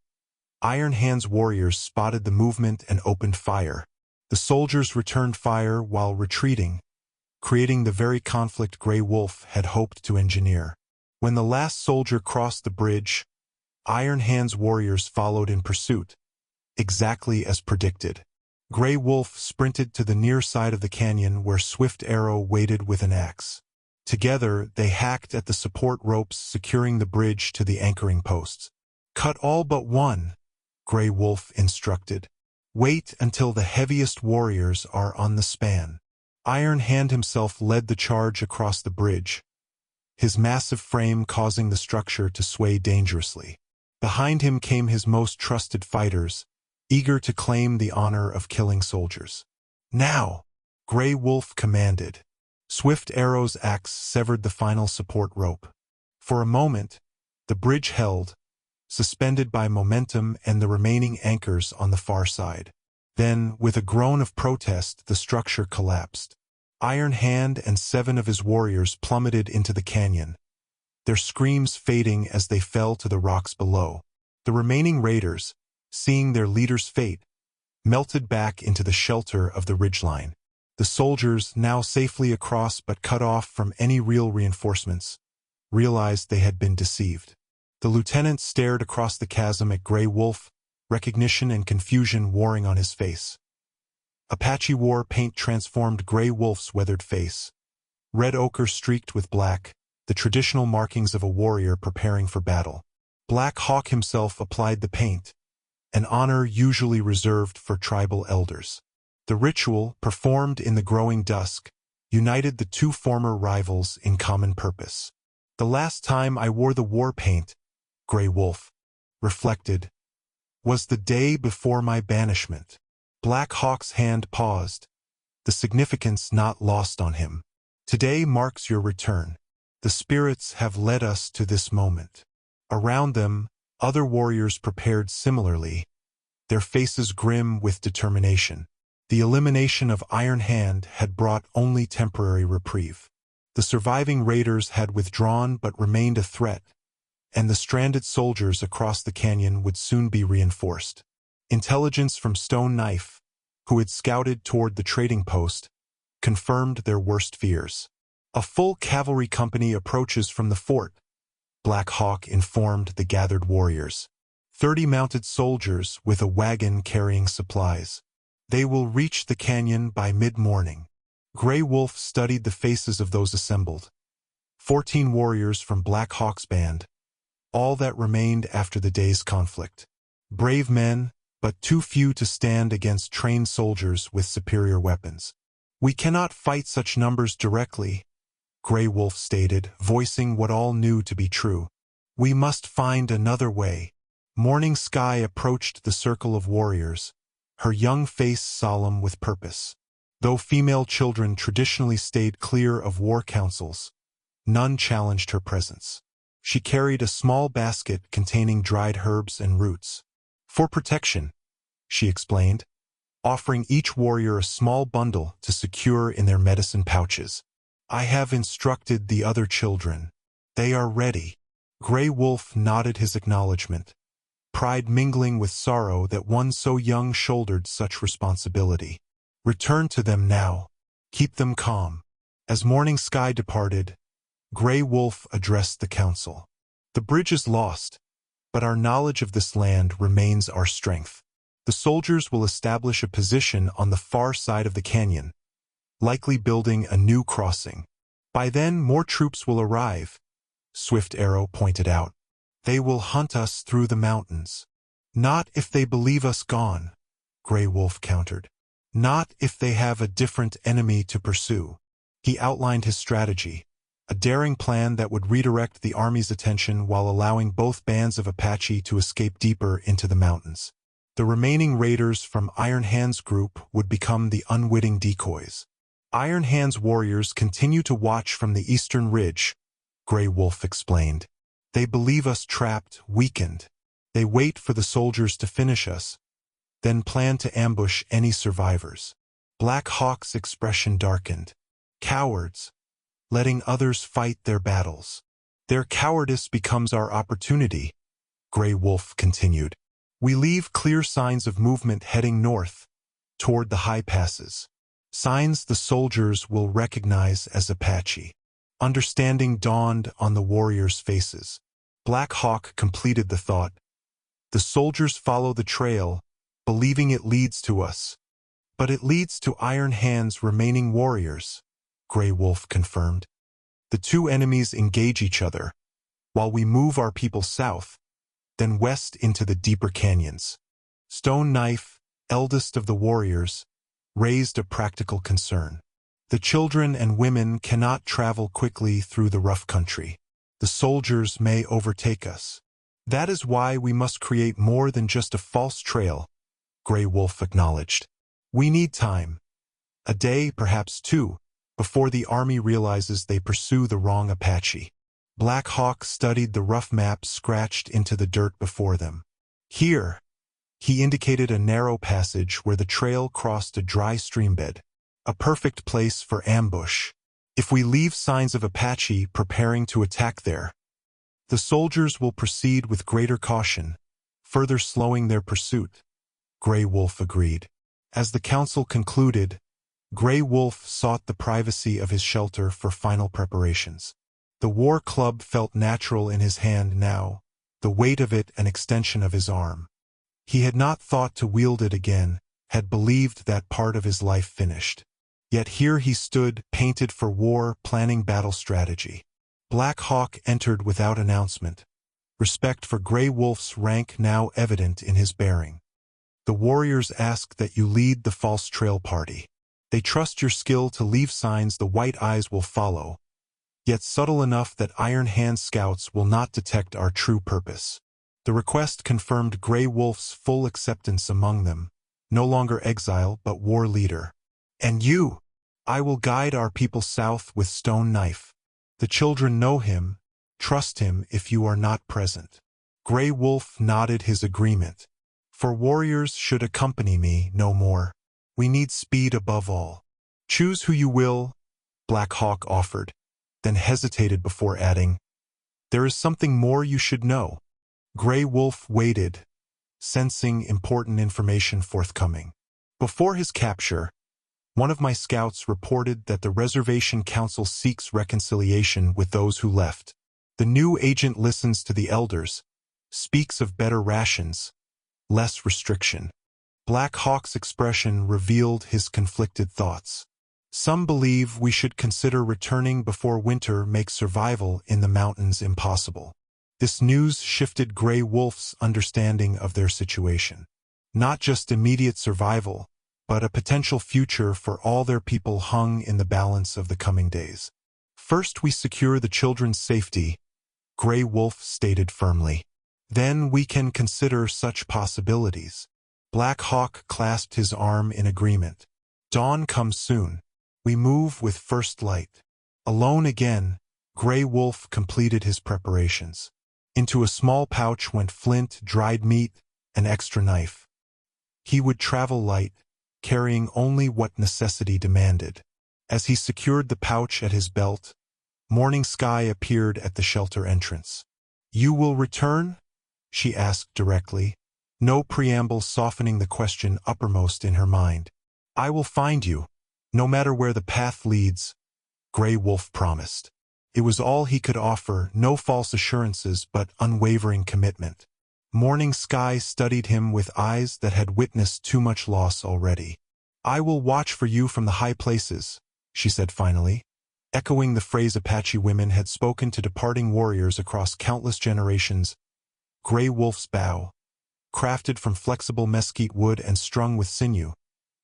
Iron Hand's warriors spotted the movement and opened fire. The soldiers returned fire while retreating, creating the very conflict Grey Wolf had hoped to engineer. When the last soldier crossed the bridge, Iron Hand's warriors followed in pursuit, exactly as predicted. Grey Wolf sprinted to the near side of the canyon where Swift Arrow waited with an axe. Together, they hacked at the support ropes securing the bridge to the anchoring posts. "Cut all but one," Grey Wolf instructed. "Wait until the heaviest warriors are on the span." Iron Hand himself led the charge across the bridge, his massive frame causing the structure to sway dangerously. Behind him came his most trusted fighters, eager to claim the honor of killing soldiers. "Now!" Grey Wolf commanded. Swift Arrow's axe severed the final support rope. For a moment, the bridge held, suspended by momentum and the remaining anchors on the far side. Then, with a groan of protest, the structure collapsed. Iron Hand and 7 of his warriors plummeted into the canyon, their screams fading as they fell to the rocks below. The remaining raiders, seeing their leader's fate, melted back into the shelter of the ridgeline. The soldiers, now safely across but cut off from any real reinforcements, realized they had been deceived. The lieutenant stared across the chasm at Grey Wolf, recognition and confusion warring on his face. Apache war paint transformed Grey Wolf's weathered face. Red ochre streaked with black, the traditional markings of a warrior preparing for battle. Black Hawk himself applied the paint, an honor usually reserved for tribal elders. The ritual, performed in the growing dusk, united the 2 former rivals in common purpose. "The last time I wore the war paint," Grey Wolf reflected, "was the day before my banishment." Black Hawk's hand paused, the significance not lost on him. "Today marks your return. The spirits have led us to this moment." Around them, other warriors prepared similarly, their faces grim with determination. The elimination of Iron Hand had brought only temporary reprieve. The surviving raiders had withdrawn but remained a threat, and the stranded soldiers across the canyon would soon be reinforced. Intelligence from Stone Knife, who had scouted toward the trading post, confirmed their worst fears. "A full cavalry company approaches from the fort," Black Hawk informed the gathered warriors. 30 mounted soldiers with a wagon carrying supplies. They will reach the canyon by mid-morning. Gray Wolf studied the faces of those assembled. 14 warriors from Black Hawk's band, all that remained after the day's conflict. Brave men, but too few to stand against trained soldiers with superior weapons. We cannot fight such numbers directly, Gray Wolf stated, voicing what all knew to be true. We must find another way. Morning Sky approached the circle of warriors, her young face solemn with purpose. Though female children traditionally stayed clear of war councils, none challenged her presence. She carried a small basket containing dried herbs and roots. For protection, she explained, offering each warrior a small bundle to secure in their medicine pouches. I have instructed the other children. They are ready. Gray Wolf nodded his acknowledgement, pride mingling with sorrow that one so young shouldered such responsibility. Return to them now. Keep them calm. As Morning Sky departed, Gray Wolf addressed the council. The bridge is lost, but our knowledge of this land remains our strength. The soldiers will establish a position on the far side of the canyon, likely building a new crossing. By then, more troops will arrive, Swift Arrow pointed out. They will hunt us through the mountains. Not if they believe us gone, Gray Wolf countered. Not if they have a different enemy to pursue. He outlined his strategy, a daring plan that would redirect the army's attention while allowing both bands of Apache to escape deeper into the mountains. The remaining raiders from Iron Hand's group would become the unwitting decoys. Iron Hand's warriors continue to watch from the eastern ridge, Gray Wolf explained. They believe us trapped, weakened. They wait for the soldiers to finish us, then plan to ambush any survivors. Black Hawk's expression darkened. Cowards, letting others fight their battles. Their cowardice becomes our opportunity, Gray Wolf continued. We leave clear signs of movement heading north, toward the high passes. Signs the soldiers will recognize as Apache. Understanding dawned on the warriors' faces. Black Hawk completed the thought. The soldiers follow the trail, believing it leads to us. But it leads to Iron Hand's remaining warriors, Gray Wolf confirmed. The two enemies engage each other, while we move our people south, then west into the deeper canyons. Stone Knife, eldest of the warriors, raised a practical concern. The children and women cannot travel quickly through the rough country. The soldiers may overtake us. That is why we must create more than just a false trail, Gray Wolf acknowledged. We need time. A day, perhaps two, before the army realizes they pursue the wrong Apache. Black Hawk studied the rough map scratched into the dirt before them. Here, he indicated a narrow passage where the trail crossed a dry streambed, a perfect place for ambush. If we leave signs of Apache preparing to attack there, the soldiers will proceed with greater caution, further slowing their pursuit, Gray Wolf agreed. As the council concluded, Gray Wolf sought the privacy of his shelter for final preparations. The war club felt natural in his hand now, the weight of it an extension of his arm. He had not thought to wield it again, had believed that part of his life finished. Yet here he stood, painted for war, planning battle strategy. Black Hawk entered without announcement, respect for Gray Wolf's rank now evident in his bearing. The warriors ask that you lead the false trail party. They trust your skill to leave signs the white eyes will follow, yet subtle enough that Iron Hand scouts will not detect our true purpose. The request confirmed Gray Wolf's full acceptance among them, no longer exile but war leader. And you, I will guide our people south with Stone Knife. The children know him, trust him if you are not present. Gray Wolf nodded his agreement. For warriors should accompany me no more. We need speed above all. Choose who you will, Black Hawk offered, then hesitated before adding, there is something more you should know. Gray Wolf waited, sensing important information forthcoming. Before his capture, one of my scouts reported that the Reservation Council seeks reconciliation with those who left. The new agent listens to the elders, speaks of better rations, less restriction. Black Hawk's expression revealed his conflicted thoughts. Some believe we should consider returning before winter makes survival in the mountains impossible. This news shifted Grey Wolf's understanding of their situation. Not just immediate survival, but a potential future for all their people hung in the balance of the coming days. First we secure the children's safety, Grey Wolf stated firmly. Then we can consider such possibilities. Black Hawk clasped his arm in agreement. Dawn comes soon. We move with first light. Alone again, Grey Wolf completed his preparations. Into a small pouch went flint, dried meat, an extra knife. He would travel light, carrying only what necessity demanded. As he secured the pouch at his belt, Morning Sky appeared at the shelter entrance. "You will return?" she asked directly, no preamble softening the question uppermost in her mind. "I will find you, no matter where the path leads," Grey Wolf promised. It was all he could offer, no false assurances but unwavering commitment. Morning Sky studied him with eyes that had witnessed too much loss already. "I will watch for you from the high places," she said finally, echoing the phrase Apache women had spoken to departing warriors across countless generations. Grey Wolf's bow, crafted from flexible mesquite wood and strung with sinew,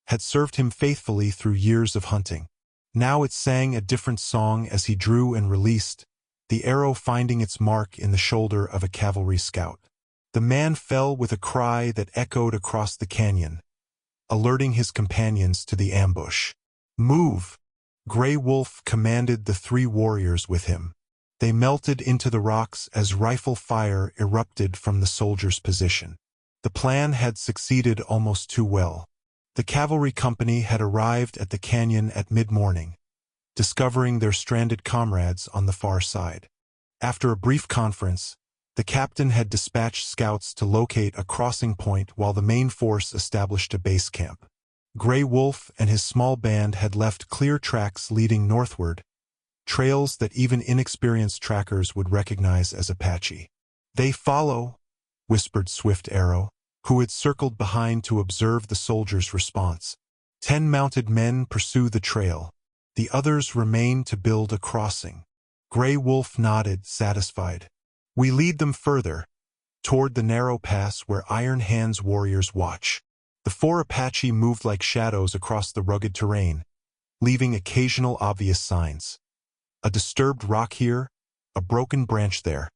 had served him faithfully through years of hunting. Now it sang a different song as he drew and released, the arrow finding its mark in the shoulder of a cavalry scout. The man fell with a cry that echoed across the canyon, alerting his companions to the ambush. "Move!" Grey Wolf commanded the 3 warriors with him. They melted into the rocks as rifle fire erupted from the soldiers' position. The plan had succeeded almost too well. The cavalry company had arrived at the canyon at mid-morning, discovering their stranded comrades on the far side. After a brief conference, the captain had dispatched scouts to locate a crossing point while the main force established a base camp. Grey Wolf and his small band had left clear tracks leading northward, trails that even inexperienced trackers would recognize as Apache. "They follow," whispered Swift Arrow, who had circled behind to observe the soldiers' response. 10 mounted men pursue the trail. The others remain to build a crossing. Grey Wolf nodded, satisfied. "We lead them further, toward the narrow pass where Iron Hand's warriors watch." The 4 Apache moved like shadows across the rugged terrain, leaving occasional obvious signs. A disturbed rock here, a broken branch there,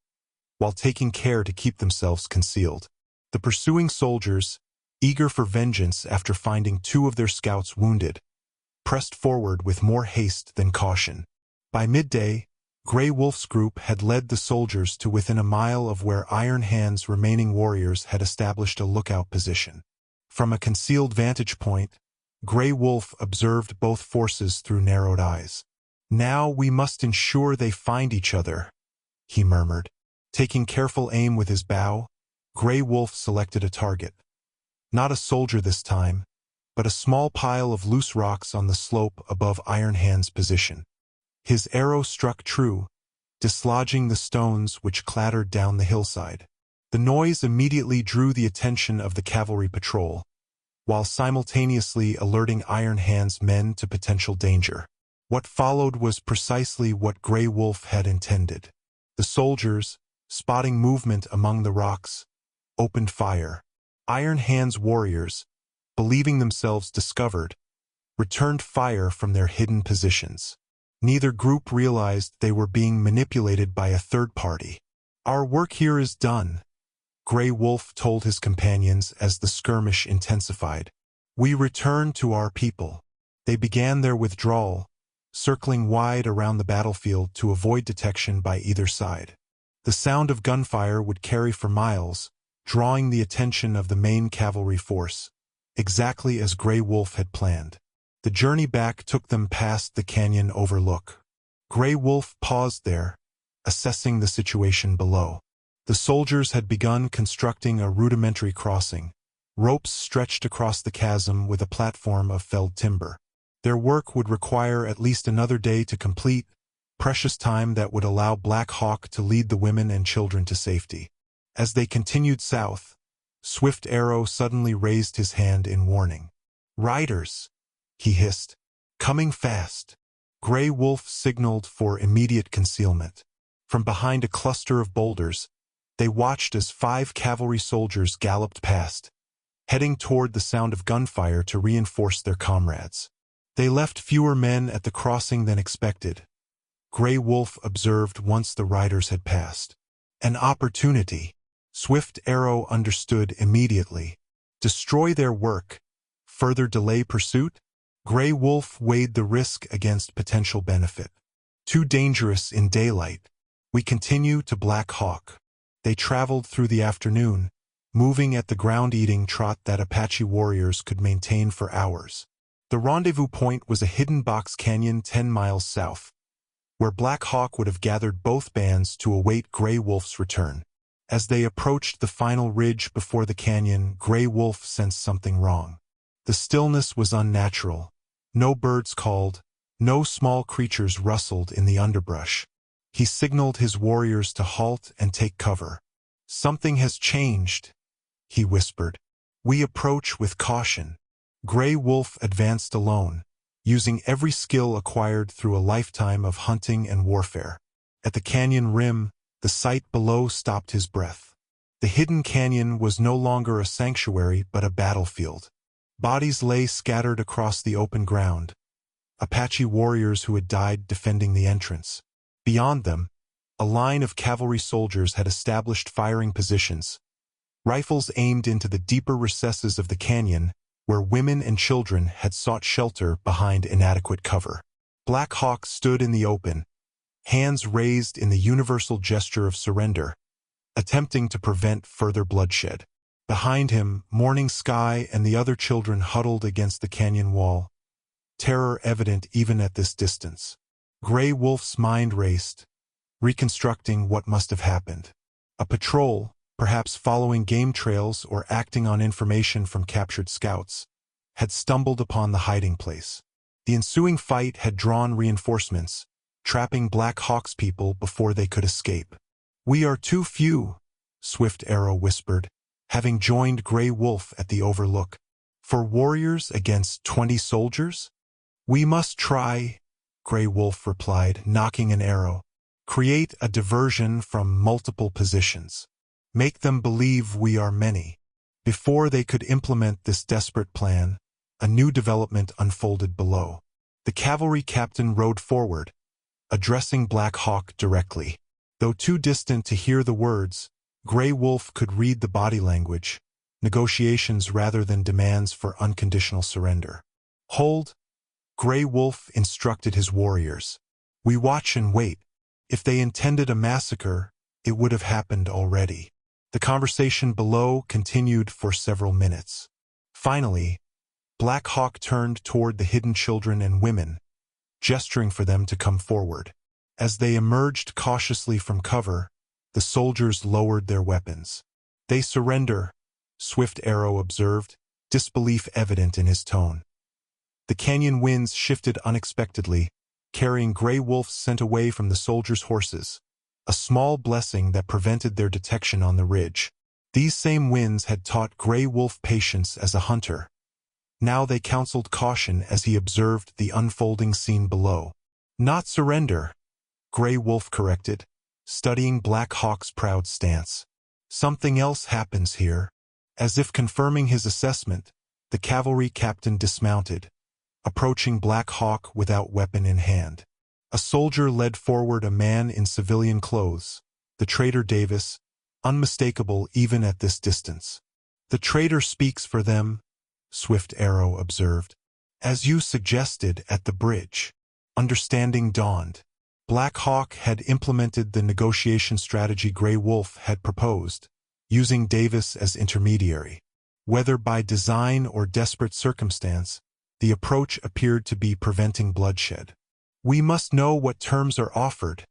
while taking care to keep themselves concealed. The pursuing soldiers, eager for vengeance after finding 2 of their scouts wounded, pressed forward with more haste than caution. By midday, Grey Wolf's group had led the soldiers to within a mile of where Iron Hand's remaining warriors had established a lookout position. From a concealed vantage point, Grey Wolf observed both forces through narrowed eyes. "Now we must ensure they find each other," he murmured. Taking careful aim with his bow, Grey Wolf selected a target. Not a soldier this time, but a small pile of loose rocks on the slope above Iron Hand's position. His arrow struck true, dislodging the stones which clattered down the hillside. The noise immediately drew the attention of the cavalry patrol, while simultaneously alerting Iron Hand's men to potential danger. What followed was precisely what Grey Wolf had intended. The soldiers, spotting movement among the rocks, opened fire. Iron Hand's warriors, believing themselves discovered, returned fire from their hidden positions. Neither group realized they were being manipulated by a third party. "Our work here is done," Grey Wolf told his companions as the skirmish intensified. "We return to our people." They began their withdrawal, circling wide around the battlefield to avoid detection by either side. The sound of gunfire would carry for miles, drawing the attention of the main cavalry force, exactly as Grey Wolf had planned. The journey back took them past the canyon overlook. Grey Wolf paused there, assessing the situation below. The soldiers had begun constructing a rudimentary crossing, ropes stretched across the chasm with a platform of felled timber. Their work would require at least another day to complete, precious time that would allow Black Hawk to lead the women and children to safety. As they continued south, Swift Arrow suddenly raised his hand in warning. "Riders!" he hissed. "Coming fast!" Gray Wolf signaled for immediate concealment. From behind a cluster of boulders, they watched as 5 cavalry soldiers galloped past, heading toward the sound of gunfire to reinforce their comrades. They left fewer men at the crossing than expected, Gray Wolf observed once the riders had passed. An opportunity. Swift Arrow understood immediately. Destroy their work. Further delay pursuit? Gray Wolf weighed the risk against potential benefit. Too dangerous in daylight. We continue to Black Hawk. They traveled through the afternoon, moving at the ground-eating trot that Apache warriors could maintain for hours. The rendezvous point was a hidden box canyon 10 miles south, where Black Hawk would have gathered both bands to await Gray Wolf's return. As they approached the final ridge before the canyon, Gray Wolf sensed something wrong. The stillness was unnatural. No birds called, no small creatures rustled in the underbrush. He signaled his warriors to halt and take cover. "Something has changed," he whispered. "We approach with caution." Gray Wolf advanced alone, using every skill acquired through a lifetime of hunting and warfare. At the canyon rim, the sight below stopped his breath. The hidden canyon was no longer a sanctuary but a battlefield. Bodies lay scattered across the open ground, Apache warriors who had died defending the entrance. Beyond them, a line of cavalry soldiers had established firing positions, rifles aimed into the deeper recesses of the canyon, where women and children had sought shelter behind inadequate cover. Black Hawk stood in the open, hands raised in the universal gesture of surrender, attempting to prevent further bloodshed. Behind him, Morning Sky and the other children huddled against the canyon wall, terror evident even at this distance. Gray Wolf's mind raced, reconstructing what must have happened. A patrol, perhaps following game trails or acting on information from captured scouts, had stumbled upon the hiding place. The ensuing fight had drawn reinforcements, trapping Black Hawk's people before they could escape. "We are too few," Swift Arrow whispered, having joined Gray Wolf at the overlook. "For warriors against 20 soldiers? We must try," Gray Wolf replied, nocking an arrow. "Create a diversion from multiple positions. Make them believe we are many." Before they could implement this desperate plan, a new development unfolded below. The cavalry captain rode forward, addressing Black Hawk directly. Though too distant to hear the words, Gray Wolf could read the body language, negotiations rather than demands for unconditional surrender. "Hold," Gray Wolf instructed his warriors. "We watch and wait. If they intended a massacre, it would have happened already." The conversation below continued for several minutes. Finally, Black Hawk turned toward the hidden children and women, gesturing for them to come forward. As they emerged cautiously from cover, the soldiers lowered their weapons. "They surrender," Swift Arrow observed, disbelief evident in his tone. The canyon winds shifted unexpectedly, carrying Gray Wolf sent away from the soldiers' horses, a small blessing that prevented their detection on the ridge. These same winds had taught Gray Wolf patience as a hunter. Now they counseled caution as he observed the unfolding scene below. "Not surrender," Gray Wolf corrected, studying Black Hawk's proud stance. "Something else happens here." As if confirming his assessment, the cavalry captain dismounted, approaching Black Hawk without weapon in hand. A soldier led forward a man in civilian clothes, the traitor Davis, unmistakable even at this distance. "The traitor speaks for them," Swift Arrow observed. "As you suggested at the bridge." Understanding dawned. Black Hawk had implemented the negotiation strategy Gray Wolf had proposed, using Davis as intermediary. Whether by design or desperate circumstance, the approach appeared to be preventing bloodshed. "We must know what terms are offered,"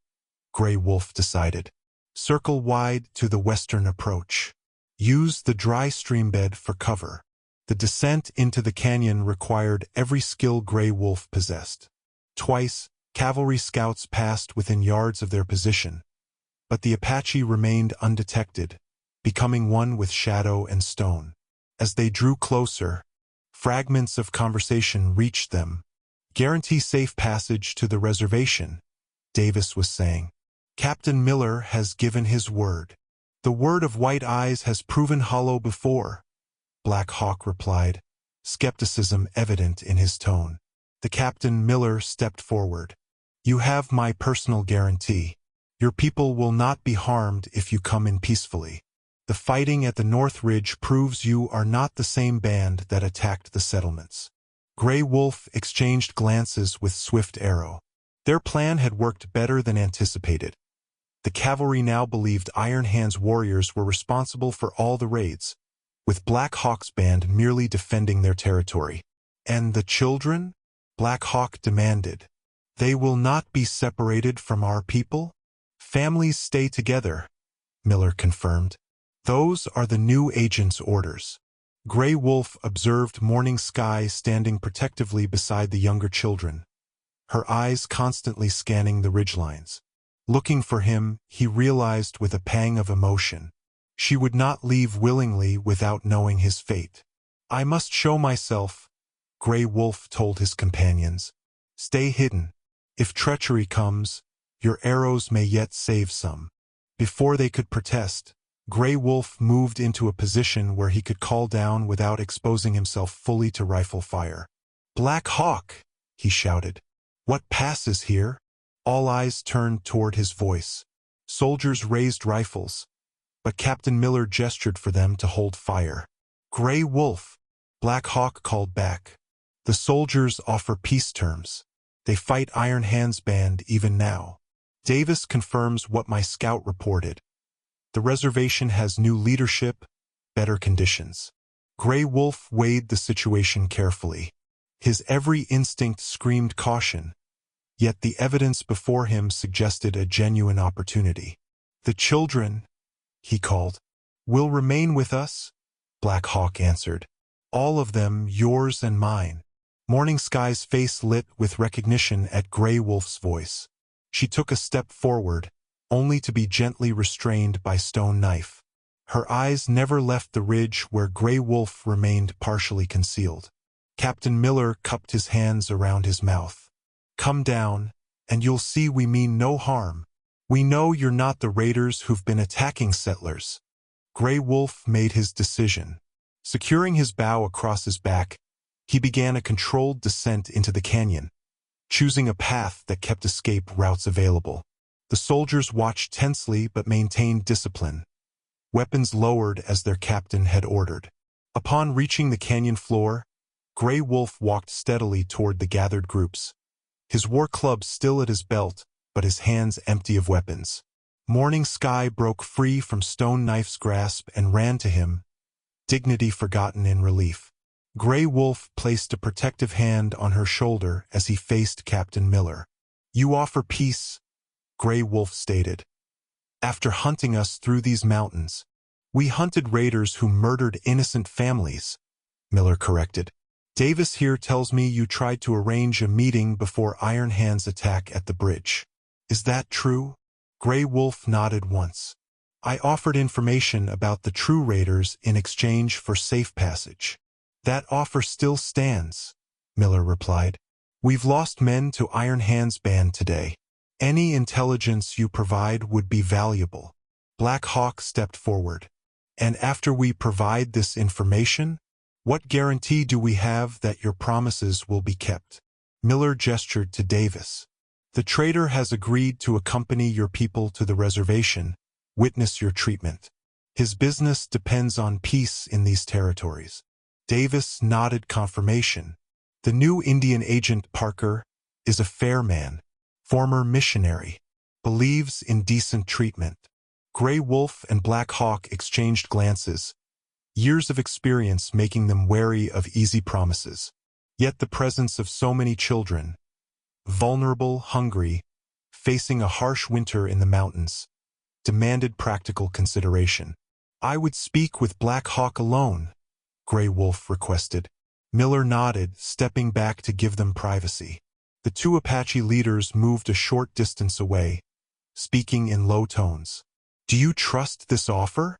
Gray Wolf decided. "Circle wide to the western approach. Use the dry streambed for cover." The descent into the canyon required every skill Gray Wolf possessed. Twice, cavalry scouts passed within yards of their position, but the Apache remained undetected, becoming one with shadow and stone. As they drew closer, fragments of conversation reached them. "Guarantee safe passage to the reservation," Davis was saying. "Captain Miller has given his word." "The word of White Eyes has proven hollow before," Black Hawk replied, skepticism evident in his tone. The Captain Miller stepped forward. "You have my personal guarantee. Your people will not be harmed if you come in peacefully. The fighting at the North Ridge proves you are not the same band that attacked the settlements." Grey Wolf exchanged glances with Swift Arrow. Their plan had worked better than anticipated. The cavalry now believed Iron Hand's warriors were responsible for all the raids, with Black Hawk's band merely defending their territory. "And the children?" Black Hawk demanded. "They will not be separated from our people?" "Families stay together," Miller confirmed. "Those are the new agent's orders." Grey Wolf observed Morning Sky standing protectively beside the younger children, her eyes constantly scanning the ridgelines. Looking for him, he realized with a pang of emotion. She would not leave willingly without knowing his fate. "I must show myself," Grey Wolf told his companions. "Stay hidden. If treachery comes, your arrows may yet save some." Before they could protest, Grey Wolf moved into a position where he could call down without exposing himself fully to rifle fire. "Black Hawk!" he shouted. "What passes here?" All eyes turned toward his voice. Soldiers raised rifles, but Captain Miller gestured for them to hold fire. "Grey Wolf!" Black Hawk called back. "The soldiers offer peace terms. They fight Iron Hand's band even now. Davis confirms what my scout reported. The reservation has new leadership, better conditions." Grey Wolf weighed the situation carefully. His every instinct screamed caution, yet the evidence before him suggested a genuine opportunity. "The children," he called. "Will remain with us," Black Hawk answered. "All of them, yours and mine." Morning Sky's face lit with recognition at Grey Wolf's voice. She took a step forward, only to be gently restrained by Stone Knife. Her eyes never left the ridge where Grey Wolf remained partially concealed. Captain Miller cupped his hands around his mouth. "Come down, and you'll see we mean no harm. We know you're not the raiders who've been attacking settlers." Grey Wolf made his decision. Securing his bow across his back, he began a controlled descent into the canyon, choosing a path that kept escape routes available. The soldiers watched tensely but maintained discipline, weapons lowered as their captain had ordered. Upon reaching the canyon floor, Grey Wolf walked steadily toward the gathered groups, his war club still at his belt, but his hands empty of weapons. Morning Sky broke free from Stone Knife's grasp and ran to him, dignity forgotten in relief. Grey Wolf placed a protective hand on her shoulder as he faced Captain Miller. "You offer peace," Grey Wolf stated. "After hunting us through these mountains, we hunted raiders who murdered innocent families," Miller corrected. "Davis here tells me you tried to arrange a meeting before Iron Hand's attack at the bridge. Is that true?" Grey Wolf nodded once. "I offered information about the true raiders in exchange for safe passage." "That offer still stands," Miller replied. "We've lost men to Iron Hand's band today. Any intelligence you provide would be valuable." Black Hawk stepped forward. "And after we provide this information, what guarantee do we have that your promises will be kept?" Miller gestured to Davis. "The traitor has agreed to accompany your people to the reservation, witness your treatment. His business depends on peace in these territories." Davis nodded confirmation. "The new Indian agent, Parker, is a fair man, former missionary, believes in decent treatment." Grey Wolf and Black Hawk exchanged glances, years of experience making them wary of easy promises. Yet the presence of so many children, vulnerable, hungry, facing a harsh winter in the mountains, demanded practical consideration. "I would speak with Black Hawk alone," Grey Wolf requested. Miller nodded, stepping back to give them privacy. The two Apache leaders moved a short distance away, speaking in low tones. "Do you trust this offer?"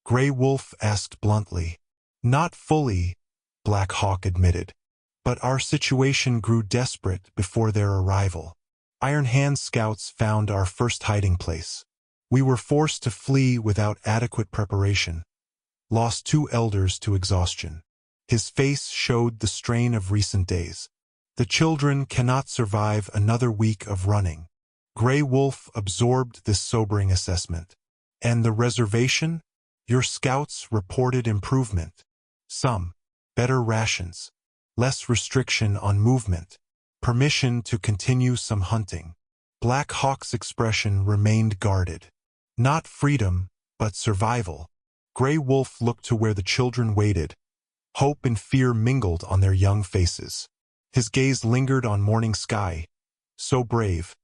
Gray Wolf asked bluntly. Not fully, Black Hawk admitted. But our situation grew desperate before their arrival. Iron Hand scouts found our first hiding place. We were forced to flee without adequate preparation. Lost 2 elders to exhaustion. His face showed the strain of recent days. The children cannot survive another week of running. Gray Wolf absorbed this sobering assessment. And the reservation? Your scouts reported improvement. Some. Better rations. Less restriction on movement. Permission to continue some hunting. Black Hawk's expression remained guarded. Not freedom, but survival. Gray Wolf looked to where the children waited. Hope and fear mingled on their young faces. His gaze lingered on Morning Sky. So brave.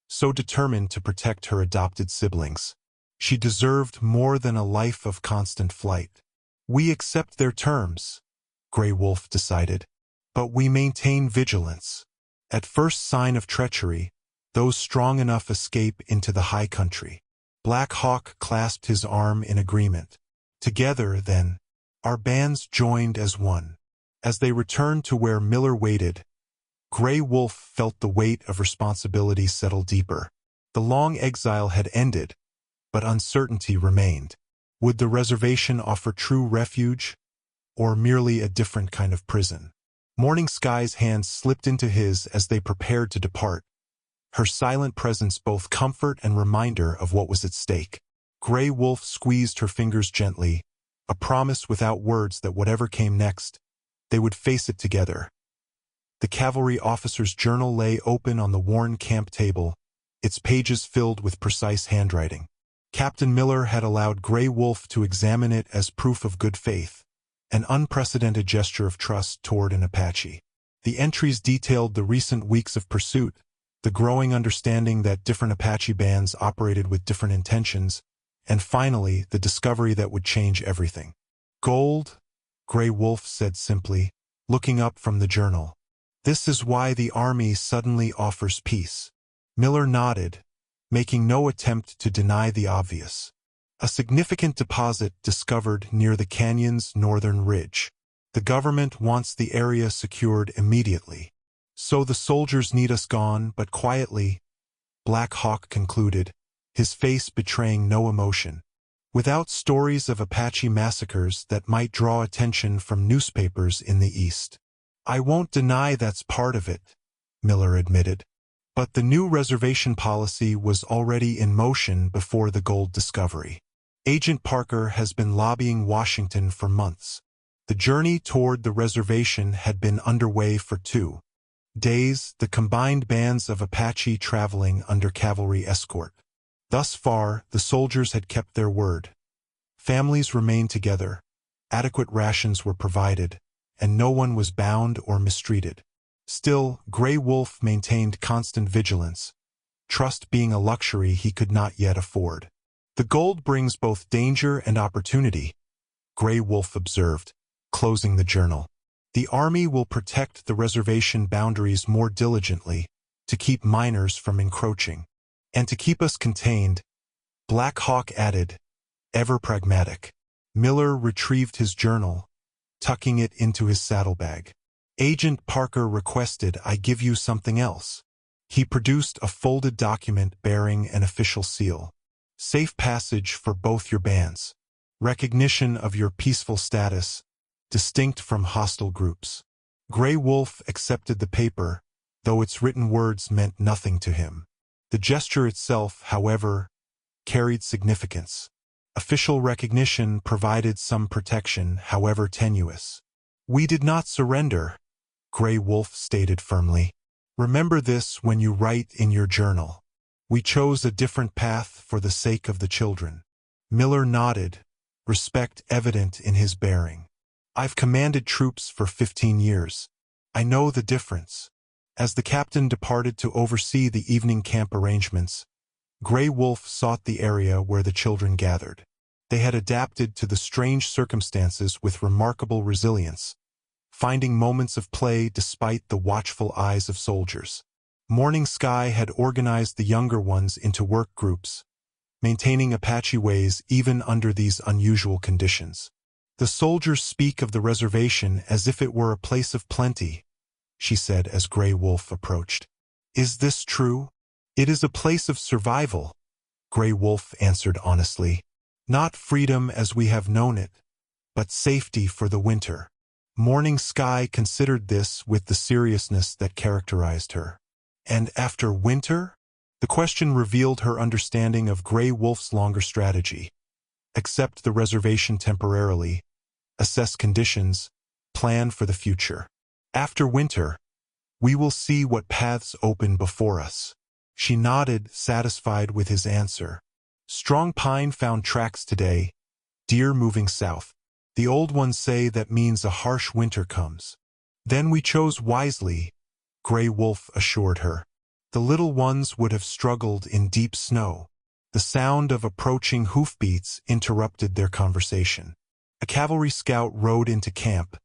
So determined to protect her adopted siblings. She deserved more than a life of constant flight. We accept their terms, Gray Wolf decided. But we maintain vigilance. At first sign of treachery, those strong enough escape into the high country. Black Hawk clasped his arm in agreement. Together, then, our bands joined as one. As they returned to where Miller waited, Gray Wolf felt the weight of responsibility settle deeper. The long exile had ended, but uncertainty remained. Would the reservation offer true refuge, or merely a different kind of prison? Morning Sky's hand slipped into his as they prepared to depart. Her silent presence both comfort and reminder of what was at stake. Gray Wolf squeezed her fingers gently, a promise without words that whatever came next, they would face it together. The cavalry officer's journal lay open on the worn camp table, its pages filled with precise handwriting. Captain Miller had allowed Gray Wolf to examine it as proof of good faith, an unprecedented gesture of trust toward an Apache. The entries detailed the recent weeks of pursuit, the growing understanding that different Apache bands operated with different intentions, and finally, the discovery that would change everything. Gold, Gray Wolf said simply, looking up from the journal. This is why the army suddenly offers peace. Miller nodded, making no attempt to deny the obvious. A significant deposit discovered near the canyon's northern ridge. The government wants the area secured immediately. So the soldiers need us gone, but quietly, Black Hawk concluded, his face betraying no emotion. Without stories of Apache massacres that might draw attention from newspapers in the East. I won't deny that's part of it, Miller admitted. But the new reservation policy was already in motion before the gold discovery. Agent Parker has been lobbying Washington for months. The journey toward the reservation had been underway for 2 days, the combined bands of Apache traveling under cavalry escort. Thus far, the soldiers had kept their word. Families remained together, adequate rations were provided, and no one was bound or mistreated. Still, Gray Wolf maintained constant vigilance, trust being a luxury he could not yet afford. The gold brings both danger and opportunity, Gray Wolf observed, closing the journal. The army will protect the reservation boundaries more diligently, to keep miners from encroaching. And to keep us contained, Black Hawk added, ever pragmatic. Miller retrieved his journal, tucking it into his saddlebag. Agent Parker requested I give you something else. He produced a folded document bearing an official seal. Safe passage for both your bands. Recognition of your peaceful status, distinct from hostile groups. Gray Wolf accepted the paper, though its written words meant nothing to him. The gesture itself, however, carried significance. Official recognition provided some protection, however tenuous. We did not surrender, Gray Wolf stated firmly. Remember this when you write in your journal. We chose a different path for the sake of the children. Miller nodded, respect evident in his bearing. I've commanded troops for 15 years. I know the difference. As the captain departed to oversee the evening camp arrangements, Gray Wolf sought the area where the children gathered. They had adapted to the strange circumstances with remarkable resilience, finding moments of play despite the watchful eyes of soldiers. Morning Sky had organized the younger ones into work groups, maintaining Apache ways even under these unusual conditions. The soldiers speak of the reservation as if it were a place of plenty, she said as Grey Wolf approached. Is this true? It is a place of survival, Grey Wolf answered honestly. Not freedom as we have known it, but safety for the winter. Morning Sky considered this with the seriousness that characterized her. And after winter? The question revealed her understanding of Grey Wolf's longer strategy. Accept the reservation temporarily, assess conditions, plan for the future. After winter, we will see what paths open before us. She nodded, satisfied with his answer. Strong Pine found tracks today, deer moving south. The old ones say that means a harsh winter comes. Then we chose wisely, Grey Wolf assured her. The little ones would have struggled in deep snow. The sound of approaching hoofbeats interrupted their conversation. A cavalry scout rode into camp,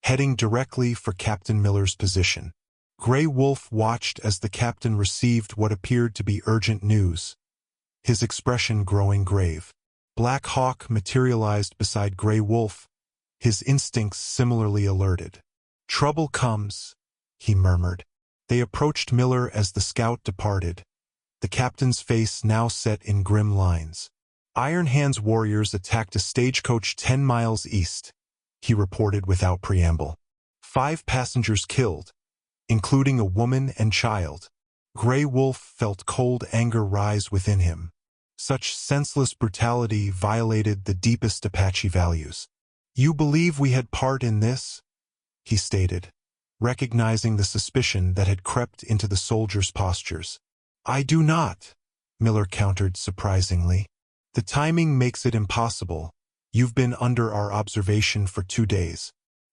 heading directly for Captain Miller's position. Grey Wolf watched as the captain received what appeared to be urgent news, his expression growing grave. Black Hawk materialized beside Grey Wolf, his instincts similarly alerted. Trouble comes, he murmured. They approached Miller as the scout departed, the captain's face now set in grim lines. Iron Hand's warriors attacked a stagecoach 10 miles east, he reported without preamble. 5 passengers killed, including a woman and child. Grey Wolf felt cold anger rise within him. Such senseless brutality violated the deepest Apache values. You believe we had part in this? He stated, recognizing the suspicion that had crept into the soldiers' postures. I do not, Miller countered surprisingly. The timing makes it impossible. You've been under our observation for 2 days.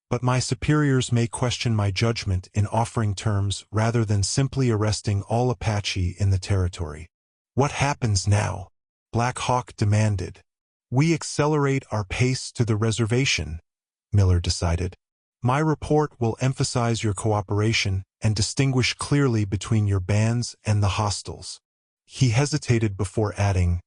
But my superiors may question my judgment in offering terms rather than simply arresting all Apache in the territory. What happens now? Black Hawk demanded. We accelerate our pace to the reservation, Miller decided. My report will emphasize your cooperation and distinguish clearly between your bands and the hostiles. He hesitated before adding,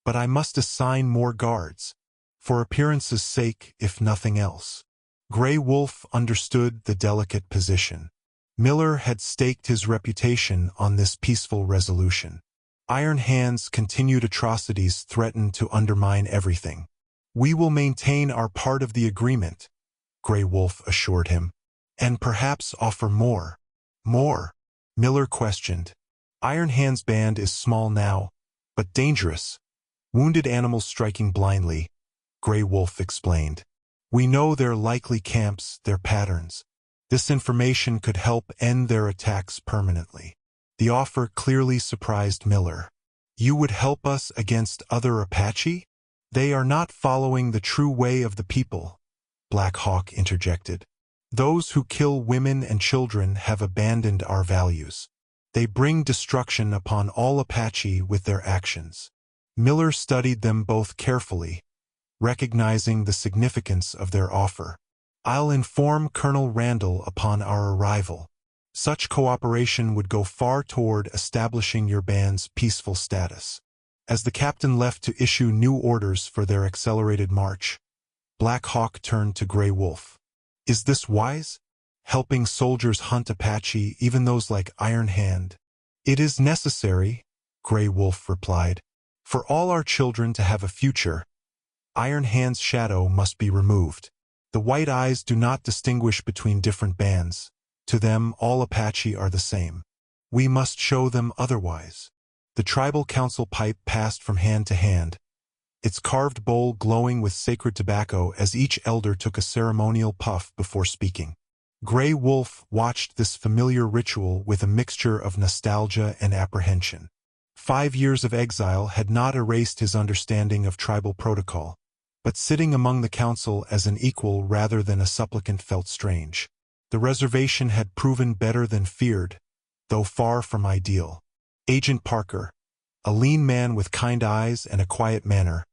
but I must assign more guards, for appearance's sake if nothing else. Grey Wolf understood the delicate position. Miller had staked his reputation on this peaceful resolution. Iron Hand's continued atrocities threatened to undermine everything. We will maintain our part of the agreement, Grey Wolf assured him, and perhaps offer more. More? Miller questioned. Iron Hand's band is small now, but dangerous. Wounded animals striking blindly, Grey Wolf explained. We know their likely camps, their patterns. This information could help end their attacks permanently. The offer clearly surprised Miller. You would help us against other Apache? They are not following the true way of the people, Black Hawk interjected. Those who kill women and children have abandoned our values. They bring destruction upon all Apache with their actions. Miller studied them both carefully, recognizing the significance of their offer. I'll inform Colonel Randall upon our arrival. Such cooperation would go far toward establishing your band's peaceful status. As the captain left to issue new orders for their accelerated march, Black Hawk turned to Grey Wolf. Is this wise? Helping soldiers hunt Apache, even those like Iron Hand? It is necessary, Grey Wolf replied. For all our children to have a future, Iron Hand's shadow must be removed. The White Eyes do not distinguish between different bands. To them, all Apache are the same. We must show them otherwise. The tribal council pipe passed from hand to hand, its carved bowl glowing with sacred tobacco as each elder took a ceremonial puff before speaking. Grey Wolf watched this familiar ritual with a mixture of nostalgia and apprehension. 5 years of exile had not erased his understanding of tribal protocol, but sitting among the council as an equal rather than a supplicant felt strange. The reservation had proven better than feared, though far from ideal. Agent Parker, a lean man with kind eyes and a quiet manner,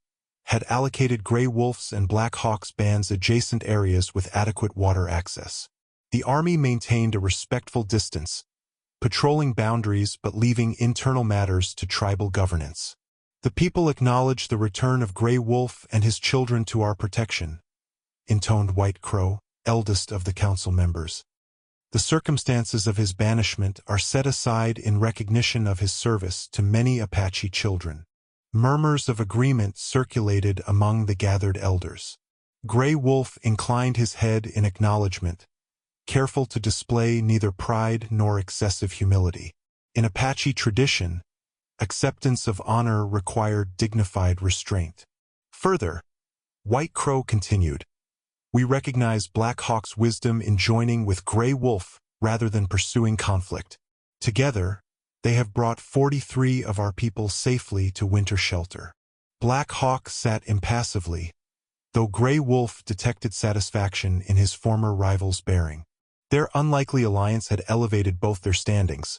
had allocated Grey Wolf's and Black Hawk's bands adjacent areas with adequate water access. The army maintained a respectful distance, patrolling boundaries but leaving internal matters to tribal governance. The people acknowledge the return of Gray Wolf and his children to our protection, intoned White Crow, eldest of the council members. The circumstances of his banishment are set aside in recognition of his service to many Apache children. Murmurs of agreement circulated among the gathered elders. Gray Wolf inclined his head in acknowledgement, careful to display neither pride nor excessive humility. In Apache tradition, acceptance of honor required dignified restraint. Further, White Crow continued, "We recognize Black Hawk's wisdom in joining with Gray Wolf rather than pursuing conflict. Together, they have brought 43 of our people safely to winter shelter." Black Hawk sat impassively, though Gray Wolf detected satisfaction in his former rival's bearing. Their unlikely alliance had elevated both their standings.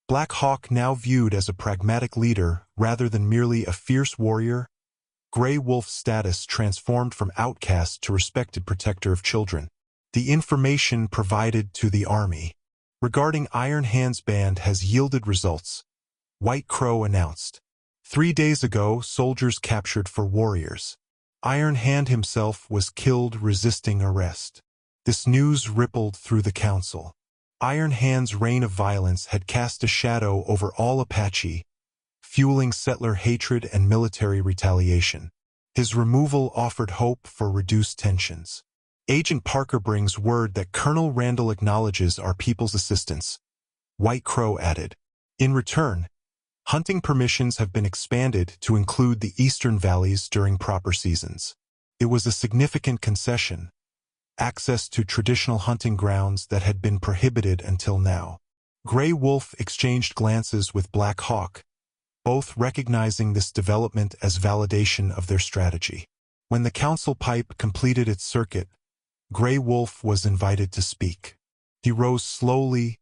Black Hawk, now viewed as a pragmatic leader rather than merely a fierce warrior, Gray Wolf's status transformed from outcast to respected protector of children. The information provided to the army regarding Iron Hand's band has yielded results, White Crow announced. 3 days ago, soldiers captured for warriors. Iron Hand himself was killed resisting arrest. This news rippled through the council. Iron Hand's reign of violence had cast a shadow over all Apache, fueling settler hatred and military retaliation. His removal offered hope for reduced tensions. Agent Parker brings word that Colonel Randall acknowledges our people's assistance, White Crow added. In return, hunting permissions have been expanded to include the eastern valleys during proper seasons. It was a significant concession, access to traditional hunting grounds that had been prohibited until now. Gray Wolf exchanged glances with Black Hawk, both recognizing this development as validation of their strategy. When the council pipe completed its circuit, Gray Wolf was invited to speak. He rose slowly,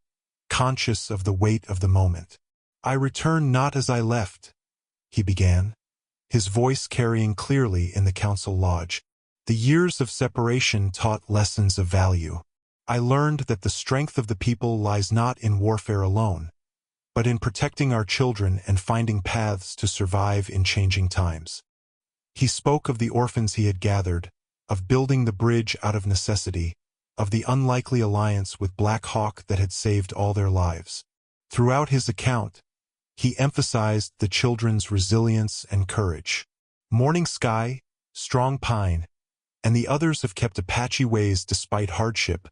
conscious of the weight of the moment. "I return not as I left," he began, his voice carrying clearly in the council lodge. "The years of separation taught lessons of value. I learned that the strength of the people lies not in warfare alone, but in protecting our children and finding paths to survive in changing times." He spoke of the orphans he had gathered, of building the bridge out of necessity, of the unlikely alliance with Black Hawk that had saved all their lives. Throughout his account, he emphasized the children's resilience and courage. Morning Sky, Strong Pine, and the others have kept Apache ways despite hardship,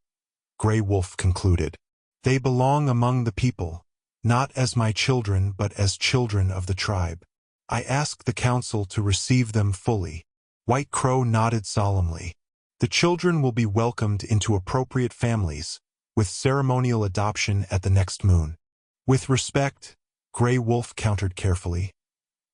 Gray Wolf concluded. They belong among the people, not as my children but as children of the tribe. I ask the council to receive them fully. White Crow nodded solemnly. The children will be welcomed into appropriate families, with ceremonial adoption at the next moon. With respect, Gray Wolf countered carefully.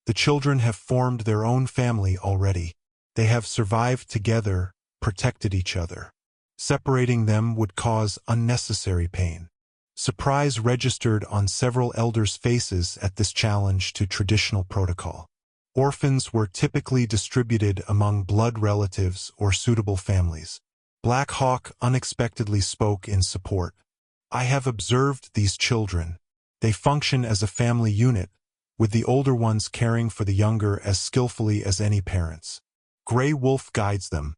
The children have formed their own family already. They have survived together, protected each other. Separating them would cause unnecessary pain. Surprise registered on several elders' faces at this challenge to traditional protocol. Orphans were typically distributed among blood relatives or suitable families. Black Hawk unexpectedly spoke in support. I have observed these children. They function as a family unit, with the older ones caring for the younger as skillfully as any parents. Gray Wolf guides them,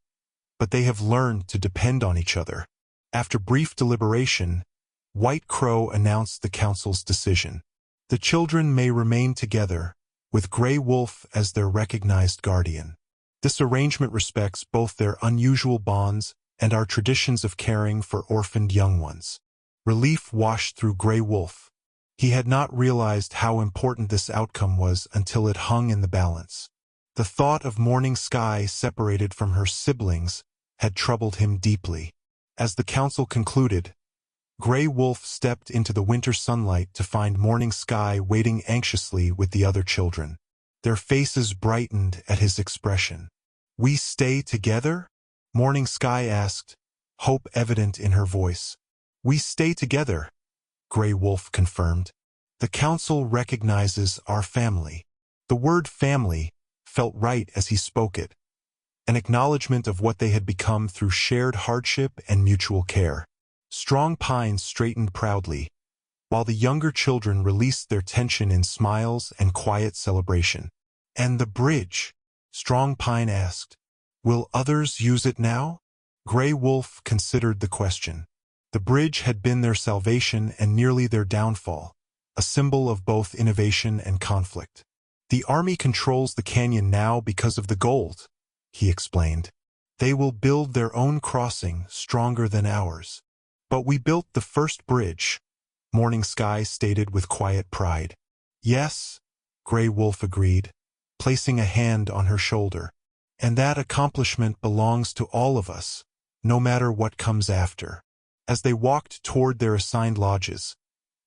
but they have learned to depend on each other. After brief deliberation, White Crow announced the council's decision. The children may remain together, with Gray Wolf as their recognized guardian. This arrangement respects both their unusual bonds and our traditions of caring for orphaned young ones. Relief washed through Gray Wolf. He had not realized how important this outcome was until it hung in the balance. The thought of Morning Sky separated from her siblings had troubled him deeply. As the council concluded, Gray Wolf stepped into the winter sunlight to find Morning Sky waiting anxiously with the other children. Their faces brightened at his expression. "We stay together?" Morning Sky asked, hope evident in her voice. "We stay together," Gray Wolf confirmed. "The council recognizes our family." The word family felt right as he spoke it, an acknowledgement of what they had become through shared hardship and mutual care. Strong Pine straightened proudly, while the younger children released their tension in smiles and quiet celebration. And the bridge? Strong Pine asked. Will others use it now? Gray Wolf considered the question. The bridge had been their salvation and nearly their downfall, a symbol of both innovation and conflict. The army controls the canyon now because of the gold, he explained. They will build their own crossing stronger than ours. But we built the first bridge, Morning Sky stated with quiet pride. Yes, Gray Wolf agreed, placing a hand on her shoulder. And that accomplishment belongs to all of us, no matter what comes after. As they walked toward their assigned lodges,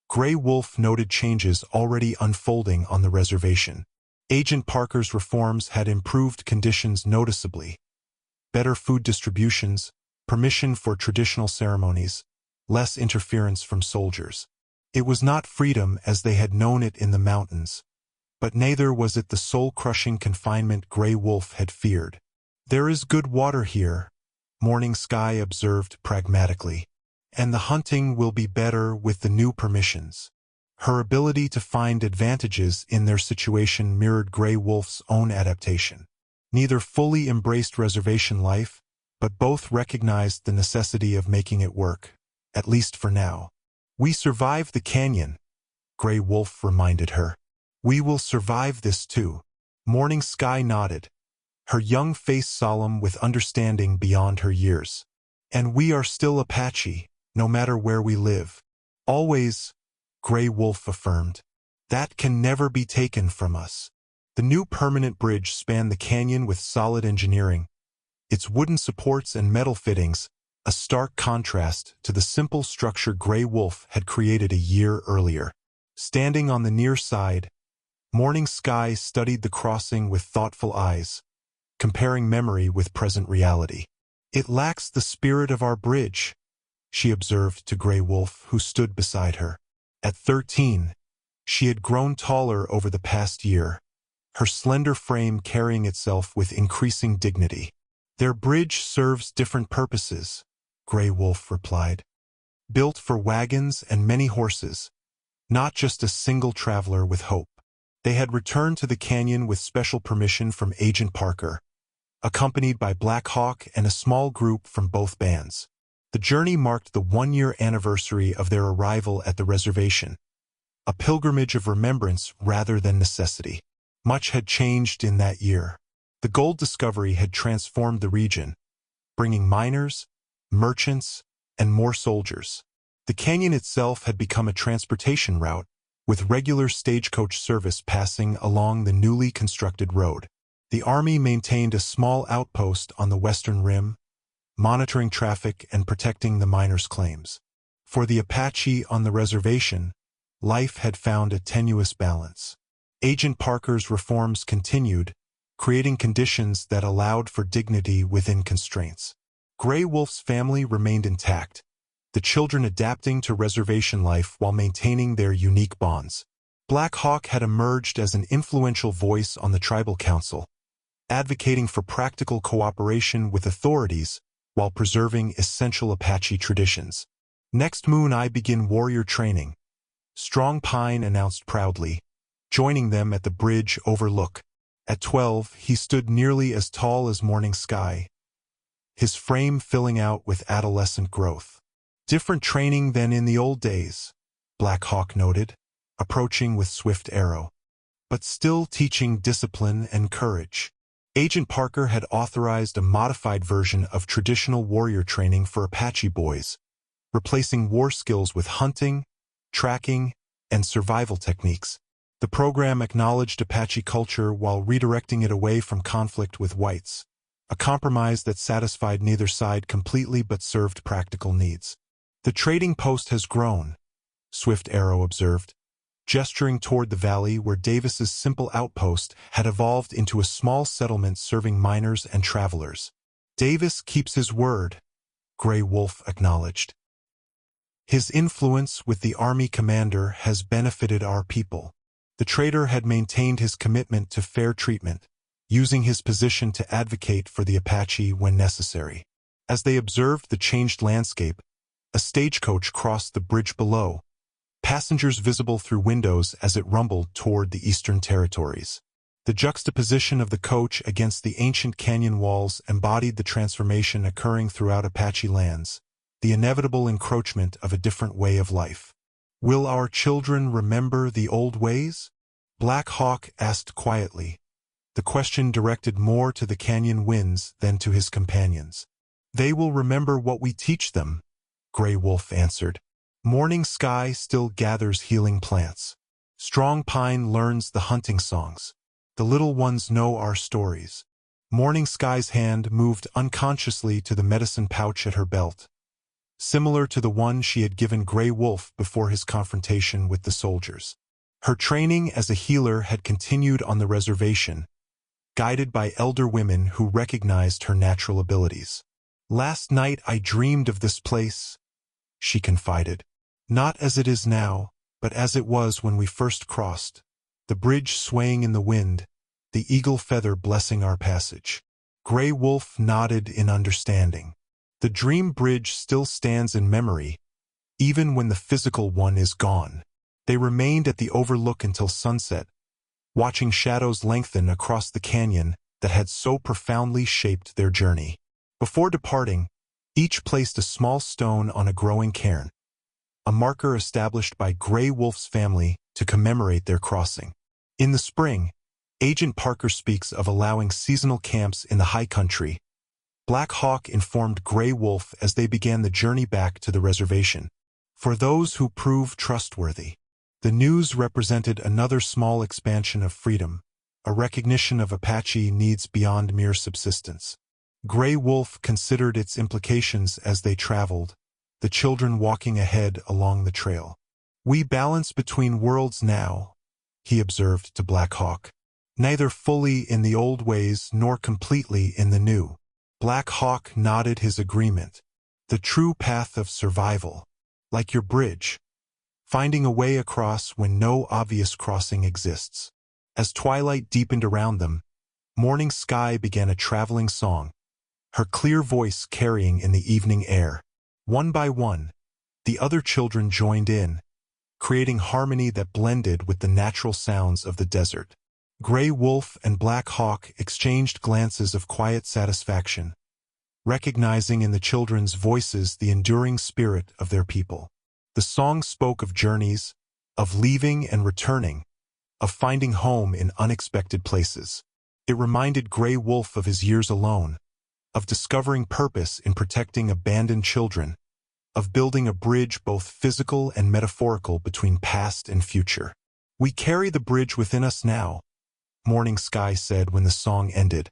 Gray Wolf noted changes already unfolding on the reservation. Agent Parker's reforms had improved conditions noticeably. Better food distributions, permission for traditional ceremonies, less interference from soldiers. It was not freedom as they had known it in the mountains, but neither was it the soul-crushing confinement Gray Wolf had feared. There is good water here, Morning Sky observed pragmatically, and the hunting will be better with the new permissions. Her ability to find advantages in their situation mirrored Gray Wolf's own adaptation. Neither fully embraced reservation life, but both recognized the necessity of making it work, at least for now. We survived the canyon, Gray Wolf reminded her. We will survive this too. Morning Sky nodded, her young face solemn with understanding beyond her years. And we are still Apache, no matter where we live. Always, Gray Wolf affirmed. That can never be taken from us. The new permanent bridge spanned the canyon with solid engineering, its wooden supports and metal fittings, a stark contrast to the simple structure Gray Wolf had created a year earlier. Standing on the near side, Morning Sky studied the crossing with thoughtful eyes, comparing memory with present reality. It lacks the spirit of our bridge, she observed to Gray Wolf, who stood beside her. At 13, she had grown taller over the past year, her slender frame carrying itself with increasing dignity. Their bridge serves different purposes, Gray Wolf replied. Built for wagons and many horses, not just a single traveler with hope. They had returned to the canyon with special permission from Agent Parker, accompanied by Black Hawk and a small group from both bands. The journey marked the one-year anniversary of their arrival at the reservation, a pilgrimage of remembrance rather than necessity. Much had changed in that year. The gold discovery had transformed the region, bringing miners, merchants, and more soldiers. The canyon itself had become a transportation route, with regular stagecoach service passing along the newly constructed road. The army maintained a small outpost on the western rim, monitoring traffic and protecting the miners' claims. For the Apache on the reservation, life had found a tenuous balance. Agent Parker's reforms continued, creating conditions that allowed for dignity within constraints. Gray Wolf's family remained intact, the children adapting to reservation life while maintaining their unique bonds. Black Hawk had emerged as an influential voice on the tribal council, advocating for practical cooperation with authorities while preserving essential Apache traditions. Next moon I begin warrior training, Strong Pine announced proudly, joining them at the bridge overlook. At 12, he stood nearly as tall as Morning Sky, his frame filling out with adolescent growth. Different training than in the old days, Black Hawk noted, approaching with swift arrow, but still teaching discipline and courage. Agent Parker had authorized a modified version of traditional warrior training for Apache boys, replacing war skills with hunting, tracking, and survival techniques. The program acknowledged Apache culture while redirecting it away from conflict with whites, a compromise that satisfied neither side completely but served practical needs. The trading post has grown, Swift Arrow observed, gesturing toward the valley where Davis's simple outpost had evolved into a small settlement serving miners and travelers. Davis keeps his word, Gray Wolf acknowledged. His influence with the army commander has benefited our people. The trader had maintained his commitment to fair treatment, using his position to advocate for the Apache when necessary. As they observed the changed landscape, a stagecoach crossed the bridge below, passengers visible through windows as it rumbled toward the Eastern Territories. The juxtaposition of the coach against the ancient canyon walls embodied the transformation occurring throughout Apache lands, the inevitable encroachment of a different way of life. Will our children remember the old ways? Black Hawk asked quietly, the question directed more to the canyon winds than to his companions. They will remember what we teach them, Gray Wolf answered. Morning Sky still gathers healing plants. Strong Pine learns the hunting songs. The little ones know our stories. Morning Sky's hand moved unconsciously to the medicine pouch at her belt, similar to the one she had given Gray Wolf before his confrontation with the soldiers. Her training as a healer had continued on the reservation, guided by elder women who recognized her natural abilities. Last night I dreamed of this place, she confided. Not as it is now, but as it was when we first crossed, the bridge swaying in the wind, the eagle feather blessing our passage. Gray Wolf nodded in understanding. The dream bridge still stands in memory, even when the physical one is gone. They remained at the overlook until sunset, watching shadows lengthen across the canyon that had so profoundly shaped their journey. Before departing, each placed a small stone on a growing cairn, a marker established by Gray Wolf's family to commemorate their crossing. In the spring, Agent Parker speaks of allowing seasonal camps in the high country. Black Hawk informed Gray Wolf as they began the journey back to the reservation. For those who prove trustworthy. The news represented another small expansion of freedom, a recognition of Apache needs beyond mere subsistence. Gray Wolf considered its implications as they traveled, the children walking ahead along the trail. We balance between worlds now, he observed to Black Hawk. Neither fully in the old ways nor completely in the new. Black Hawk nodded his agreement. The true path of survival, like your bridge, finding a way across when no obvious crossing exists. As twilight deepened around them, Morning Sky began a traveling song, her clear voice carrying in the evening air. One by one, the other children joined in, creating harmony that blended with the natural sounds of the desert. Gray Wolf and Black Hawk exchanged glances of quiet satisfaction, recognizing in the children's voices the enduring spirit of their people. The song spoke of journeys, of leaving and returning, of finding home in unexpected places. It reminded Gray Wolf of his years alone, of discovering purpose in protecting abandoned children, of building a bridge both physical and metaphorical between past and future. We carry the bridge within us now, Morning Sky said when the song ended,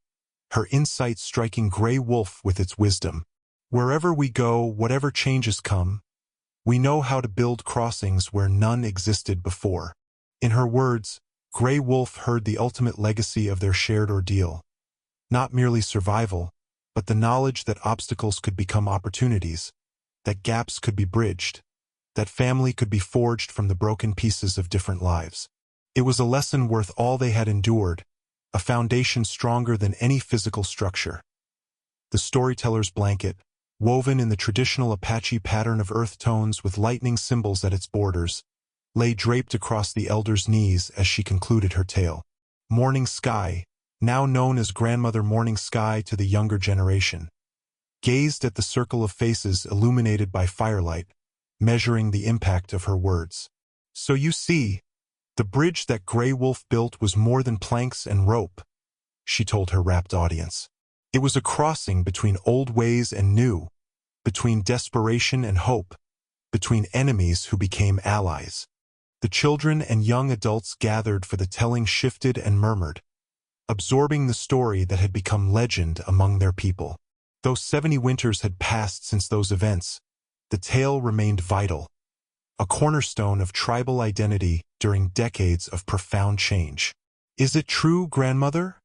her insight striking Gray Wolf with its wisdom. Wherever we go, whatever changes come, we know how to build crossings where none existed before. In her words, Gray Wolf heard the ultimate legacy of their shared ordeal. Not merely survival, but the knowledge that obstacles could become opportunities, that gaps could be bridged, that family could be forged from the broken pieces of different lives. It was a lesson worth all they had endured, a foundation stronger than any physical structure. The storyteller's blanket, woven in the traditional Apache pattern of earth tones with lightning symbols at its borders, lay draped across the elder's knees as she concluded her tale. Morning Sky, now known as Grandmother Morning Sky to the younger generation, gazed at the circle of faces illuminated by firelight, measuring the impact of her words. So you see, the bridge that Gray Wolf built was more than planks and rope, she told her rapt audience. It was a crossing between old ways and new, between desperation and hope, between enemies who became allies. The children and young adults gathered for the telling shifted and murmured, absorbing the story that had become legend among their people. Though 70 winters had passed since those events, the tale remained vital, a cornerstone of tribal identity during decades of profound change. Is it true, Grandmother?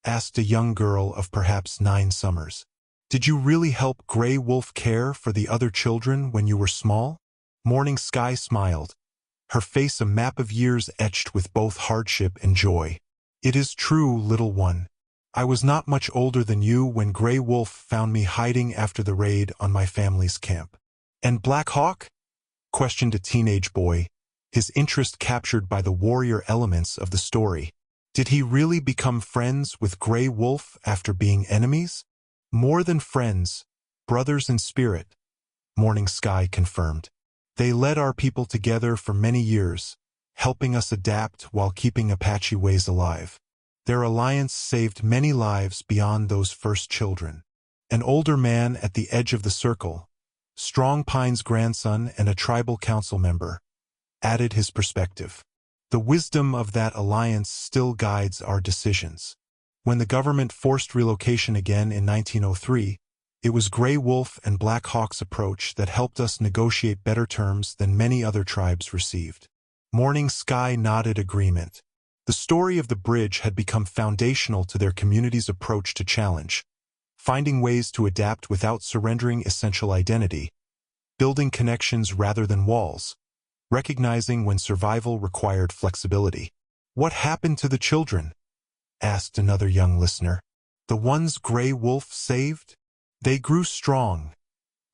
Asked a young girl of perhaps 9 summers. Did you really help Gray Wolf care for the other children when you were small? Morning Sky smiled, her face a map of years etched with both hardship and joy. It is true, little one. I was not much older than you when Gray Wolf found me hiding after the raid on my family's camp. And Black Hawk? Questioned a teenage boy, his interest captured by the warrior elements of the story. Did he really become friends with Grey Wolf after being enemies? More than friends, brothers in spirit, Morning Sky confirmed. They led our people together for many years, helping us adapt while keeping Apache ways alive. Their alliance saved many lives beyond those first children. An older man at the edge of the circle, Strong Pine's grandson and a tribal council member, added his perspective. The wisdom of that alliance still guides our decisions. When the government forced relocation again in 1903, it was Grey Wolf and Black Hawk's approach that helped us negotiate better terms than many other tribes received. Morning Sky nodded agreement. The story of the bridge had become foundational to their community's approach to challenge, finding ways to adapt without surrendering essential identity, building connections rather than walls, recognizing when survival required flexibility. "What happened to the children?" asked another young listener. "The ones Grey Wolf saved?" "They grew strong,"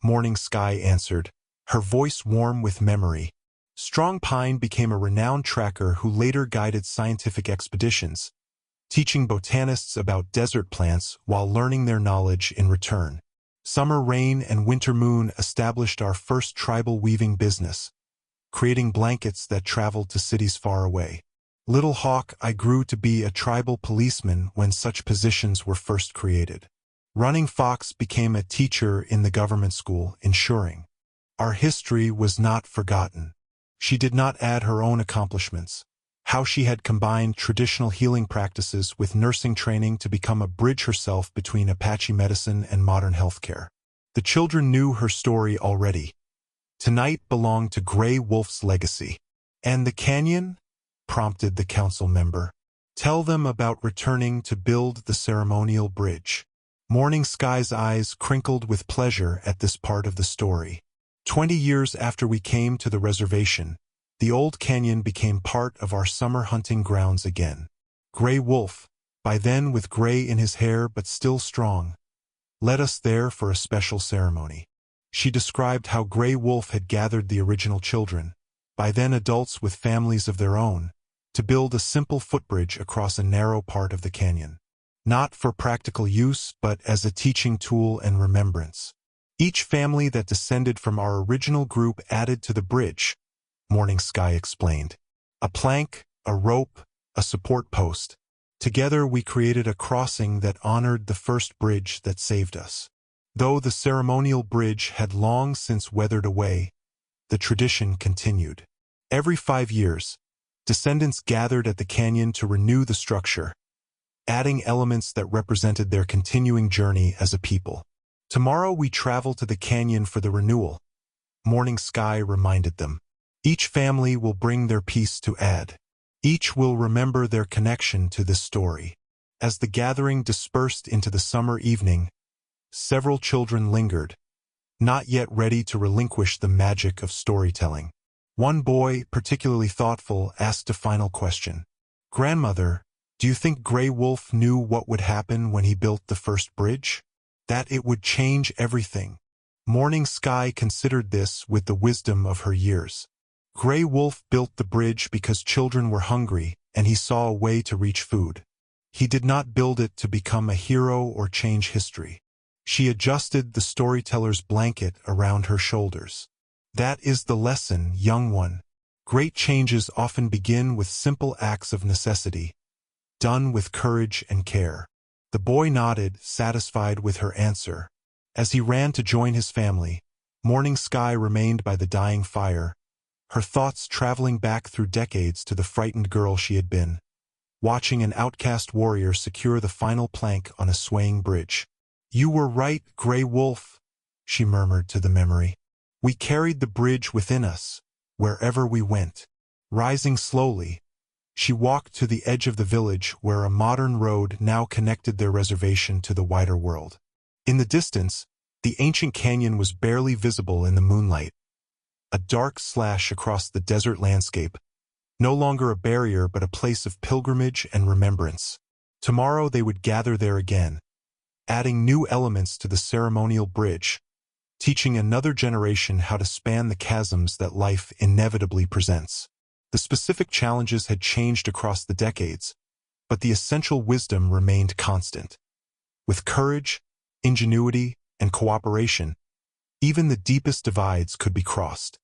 Morning Sky answered, her voice warm with memory. Strong Pine became a renowned tracker who later guided scientific expeditions, teaching botanists about desert plants while learning their knowledge in return. Summer Rain and Winter Moon established our first tribal weaving business, creating blankets that traveled to cities far away. Little Hawk, I grew to be a tribal policeman when such positions were first created. Running Fox became a teacher in the government school, ensuring our history was not forgotten. She did not add her own accomplishments, how she had combined traditional healing practices with nursing training to become a bridge herself between Apache medicine and modern healthcare. The children knew her story already. Tonight belonged to Grey Wolf's legacy. "And the canyon?" prompted the council member. "Tell them about returning to build the ceremonial bridge." Morning Sky's eyes crinkled with pleasure at this part of the story. 20 years after we came to the reservation, the old canyon became part of our summer hunting grounds again. Grey Wolf, by then with gray in his hair but still strong, led us there for a special ceremony. She described how Grey Wolf had gathered the original children, by then adults with families of their own, to build a simple footbridge across a narrow part of the canyon. Not for practical use, but as a teaching tool and remembrance. Each family that descended from our original group added to the bridge, Morning Sky explained. A plank, a rope, a support post. Together we created a crossing that honored the first bridge that saved us. Though the ceremonial bridge had long since weathered away, the tradition continued. Every 5 years, descendants gathered at the canyon to renew the structure, adding elements that represented their continuing journey as a people. "Tomorrow we travel to the canyon for the renewal," Morning Sky reminded them. "Each family will bring their piece to add. Each will remember their connection to this story." As the gathering dispersed into the summer evening, several children lingered, not yet ready to relinquish the magic of storytelling. One boy, particularly thoughtful, asked a final question. "Grandmother, do you think Grey Wolf knew what would happen when he built the first bridge? That it would change everything?" Morning Sky considered this with the wisdom of her years. Grey Wolf built the bridge because children were hungry and he saw a way to reach food. He did not build it to become a hero or change history. She adjusted the storyteller's blanket around her shoulders. "That is the lesson, young one. Great changes often begin with simple acts of necessity, done with courage and care." The boy nodded, satisfied with her answer. As he ran to join his family, Morning Sky remained by the dying fire, her thoughts traveling back through decades to the frightened girl she had been, watching an outcast warrior secure the final plank on a swaying bridge. "You were right, Grey Wolf," she murmured to the memory. "We carried the bridge within us, wherever we went." Rising slowly, she walked to the edge of the village where a modern road now connected their reservation to the wider world. In the distance, the ancient canyon was barely visible in the moonlight, a dark slash across the desert landscape, no longer a barrier but a place of pilgrimage and remembrance. Tomorrow they would gather there again, adding new elements to the ceremonial bridge, teaching another generation how to span the chasms that life inevitably presents. The specific challenges had changed across the decades, but the essential wisdom remained constant. With courage, ingenuity, and cooperation, even the deepest divides could be crossed.